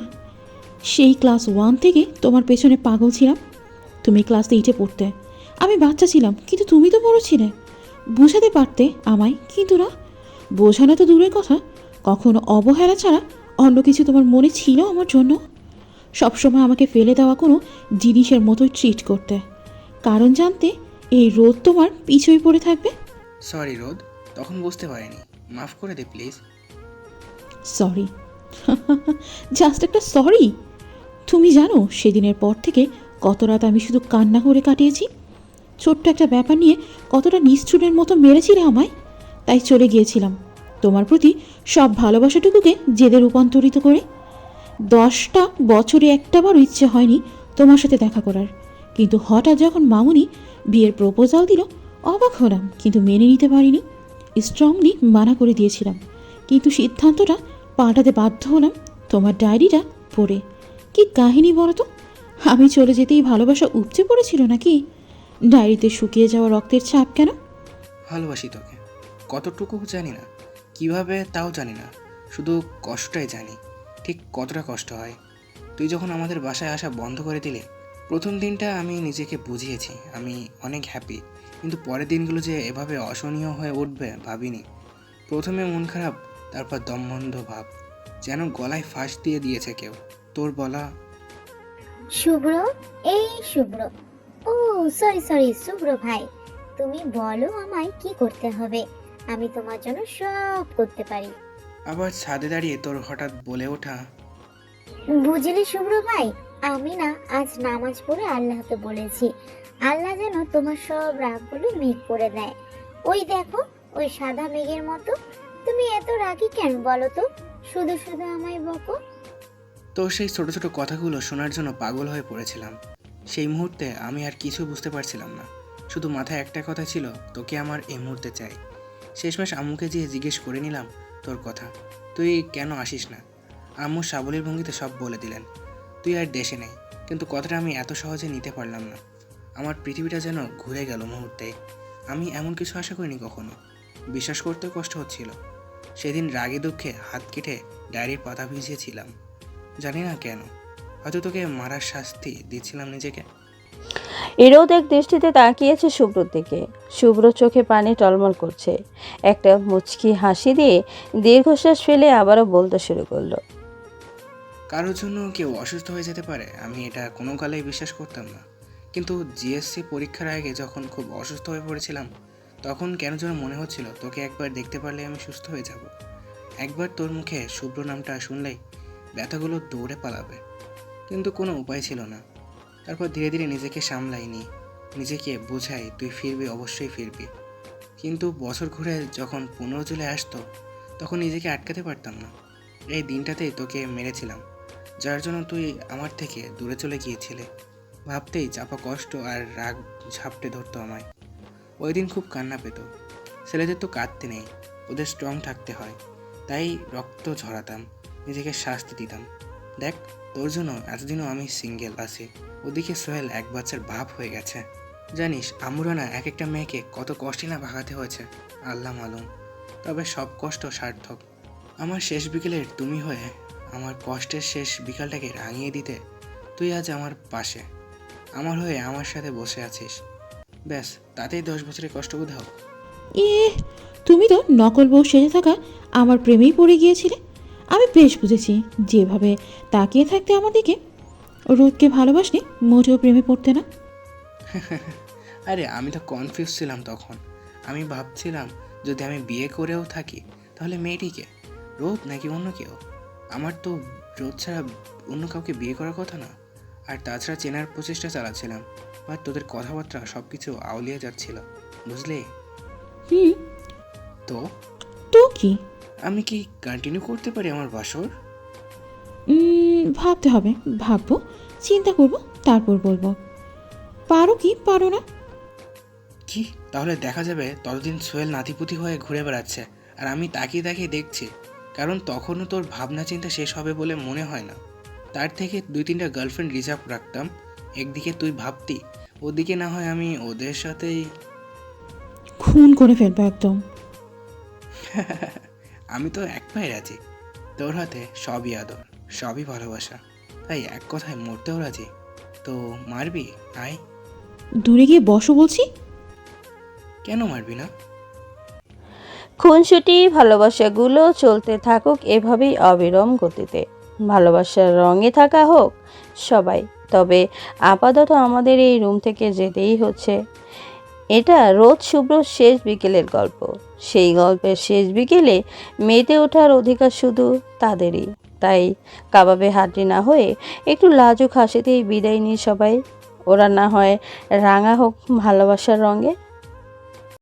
সেই ক্লাস 1 থেকে তোমার পেছনে পাগল ছিলাম। তুমি ক্লাস 8-এ পড়তে, আমি বাচ্চা ছিলাম, কিন্তু তুমি তো বড় ছিলে, বোঝাতে পারতে আমায়, কিন্তু না, বোঝানো তো দূরের কথা, কখনো অবহেলা ছাড়া অন্য কিছু তোমার মনে ছিল আমার জন্য? সবসময় আমাকে ফেলে দেওয়া কোনো জিনিসের মতোই ট্রিট করতে, কারণ জানতে এই রোদ তোমার পিছুই পড়ে থাকবে। সরি রোদ, তখন বুঝতে পারিনি, মাফ করে দে প্লিজ। সরি? জাস্ট একটা সরি? তুমি জানো সেদিনের পর থেকে কত রাত আমি শুধু কান্না করে কাটিয়েছি? ছোট্ট একটা ব্যাপার নিয়ে কতটা নিষ্ঠুরের মতো মেরেছিলে আমায়। তাই চলে গিয়েছিলাম তোমার প্রতি সব ভালোবাসাটুকুকে জেদে রূপান্তরিত করে। 10টা বছরে একটাবারও ইচ্ছে হয়নি তোমার সাথে দেখা করার, কিন্তু হঠাৎ যখন মামুনি বিয়ের প্রপোজাল দিল, অবাক হলাম, কিন্তু মেনে নিতে পারিনি। স্ট্রংলি মানা করে দিয়েছিলাম, কিন্তু সিদ্ধান্তটা পাল্টাতে বাধ্য হলাম তোমার ডায়েরিটা পড়ে। কি কাহিনী বলো তো? আমি চলে যেতেই ভালোবাসা উপচে পড়েছিল নাকি? ডায়েরিতে শুকিয়ে যাওয়া রক্তের ছাপ কেন? ভালোবাসি তোকে, কতটুকু জানি না, কিভাবে তাও জানি না, শুধু কষ্টটাই জানি, ঠিক কতটা কষ্ট হয়। তুই যখন আমাদের বাসায় আসা বন্ধ করে দিলে, প্রথম দিনটা আমি নিজেকে বুঝিয়েছি আমি অনেক হ্যাপি, কিন্তু পরের দিনগুলো যে এভাবে অসহনীয় হয়ে উঠবে ভাবিনি। প্রথমে মন খারাপ, তারপর দমবন্ধ ভাব, যেন গলায় ফাঁস দিয়ে দিয়েছে কেউ। তোর বলা শুভ্র, এই শুভ্র, ও সরি সরি শুভ্র ভাই, তুমি বলো আমায় কি করতে হবে, আমি তোমার জন্য সব করতে পারি। আবার ছাদে দাঁড়িয়ে তোর হঠাৎ বলে ওঠা, বুঝলি শুভ্র ভাই, আমি না আজ নামাজ পড়ে আল্লাহকে বলেছি, আল্লাহ যেন তোমার সব রাগগুলো মেঘ করে দেয়। ওই দেখো, ওই সাদা মেঘের মতো। তুমি এত রাগী কেন বলো তো? শুধু শুধু আমায় বকো। তোর সেই ছোট ছোট কথাগুলো শোনার জন্য পাগল হয়ে পড়েছিলাম। সেই মুহূর্তে আমি আর কিছু বুঝতে পারছিলাম না, শুধু মাথায় একটা কথা ছিল, তোকে আমার এই মুহূর্তে চাই। শেষমেশ আম্মুকে যেয়ে জিজ্ঞেস করে নিলাম তোর কথা, তুই কেন আসিস না। আম্মু সাবলীর ভঙ্গিতে সব বলে দিলেন, তুই আর দেশে নেই। কিন্তু কথাটা আমি এত সহজে নিতে পারলাম না। আমার পৃথিবীটা যেন ঘুরে গেল মুহূর্তে। আমি এমন কিছু আশা করিনি কখনো, বিশ্বাস করতেও কষ্ট হচ্ছিল। সেদিন রাগে দুঃখে হাত কেটে ডায়েরির পাতা ভিজিয়েছিলাম, জানি না কেন, হয়তো তোকে মারার শাস্তি দিচ্ছিলাম নিজেকে। রোদ এক দৃষ্টিতে তাকিয়েছে শুভ্রর দিকে। শুভ্র চোখে পানি টলমল করছে। একটা মুচকি হাসি দিয়ে দীর্ঘশ্বাস ফেলে আবারও বলতে শুরু করলো, কারোর জন্য কেউ অসুস্থ হয়ে যেতে পারে, আমি এটা কোনো কালেই বিশ্বাস করতাম না। কিন্তু জিএসসি পরীক্ষার আগে যখন খুব অসুস্থ হয়ে পড়েছিলাম, তখন কেন যেন মনে হচ্ছিল তোকে একবার দেখতে পারলে আমি সুস্থ হয়ে যাব। একবার তোর মুখে শুভ্র নামটা শুনলেই ব্যথাগুলো দৌড়ে পালাবে। কিন্তু কোনো উপায় ছিল না। তারপর ধীরে ধীরে নিজেকে সামলাইনি, নিজেকে বোঝাই তুই ফিরবি, অবশ্যই ফিরবি। কিন্তু বছর ঘুরে যখন 15 চলে আসতো, তখন নিজেকে আটকাতে পারতাম না। এই দিনটাতেই তোকে মেরেছিলাম, যার জন্য তুই আমার থেকে দূরে চলে গিয়েছিলে। ভাবতেই চাপা কষ্ট আর রাগ ঝাপটে ধরতো আমায়। ওই দিন খুব কান্না পেত। ছেলেদের তো কাঁদতে নেই, ওদের স্ট্রং থাকতে হয়। তাই রক্ত ঝরাতাম, নিজেকে শাস্তি দিতাম। দেখ, তোর জন্য এতদিনও আমি সিঙ্গেল আছি। ওদিকে সোহেল এক বাচ্চার বাপ হয়ে গেছে। জানিস আমরা না এক একটা মেয়েকে কত কষ্টই না ভাগাতে হয়েছে, আল্লাহ মালুম। তবে সব কষ্ট সার্থক। আমার শেষ বিকেলের তুমি হয়ে আমার কষ্টের শেষ বিকালটাকে রাঙিয়ে দিতে তুই আজ আমার পাশে, আমার হয়ে আমার সাথে বসে আছিস। ব্যাস, তাতেই 10 বছরের কষ্ট বোধ হোক। এ, তুমি তো নকল বউ সেজে থাকা আমার প্রেমেই পড়ে গিয়েছিলে। আমি বেশ বুঝেছি, যেভাবে তাকিয়ে থাকতে আমার দিকে, রোদকে ভালোবাসলে মোটেও প্রেমে পড়তে না। আরে আমি তো কনফিউজ ছিলাম তখন। আমি ভাবছিলাম যদি আমি বিয়ে করেও থাকি, তাহলে মেয়েটিকে, রোদ নাকি অন্য কেউ। আমার তো রোদ ছাড়া অন্য কাউকে বিয়ে করার কথা না। আর তাছাড়া চেনার প্রচেষ্টা চালাচ্ছিলাম, আর তোদের কথাবার্তা সব কিছু আউলিয়ে যাচ্ছিল, বুঝলি? হুম, তো তো কি? আমি কি কন্টিনিউ করতে পারি আমার বাসর? ভাবতে হবে, ভাববো, চিন্তা করব, তারপর বলবো। পারো কি পারো না? কি তাহলে দেখা যাবে ততদিন সোহেল নাতিপুতি হয়ে ঘুরে বেড়াচ্ছে, আর আমি তাকিয়ে তাকিয়ে দেখছি। কারণ তখনও তোর ভাবনা চিন্তা শেষ হবে বলে মনে হয় না। তার থেকে 2-3টা গার্লফ্রেন্ড রিজার্ভ রাখতাম। একদিকে তুই ভাবতি, ওদিকে না হয় আমি ওদের সাথেই। খুন করে ফেলবো একদম। আমি তো এক পায়ে রাজি। তোর হাতে সবই আদর, সবই ভালোবাসা। তাই এক কথায় মরতেও রাজি। তো মারবি? আয়। দূরে গিয়ে বসো বলছি। কেন মারবি না? খুনসুটি ভালোবাসাগুলো চলতে থাকুক এভাবেই অবিরাম গতিতে। ভালোবাসার রঙে থাকা হোক সবাই, তবে আপাতত আমাদের এই রুম থেকে যেতেই হচ্ছে। এটা রোজ শুভ্র শেষ বিকেলের গল্প। সেই গল্পের শেষ বিকেলে মেতে ওঠার অধিকার শুধু তাদেরই। তাই কাবাবে হাড্ডি না হয়ে একটু লাজুক হাসিতেই বিদায় নিই সবাই। ওরা না হয় রাঙা হোক ভালোবাসার রঙে।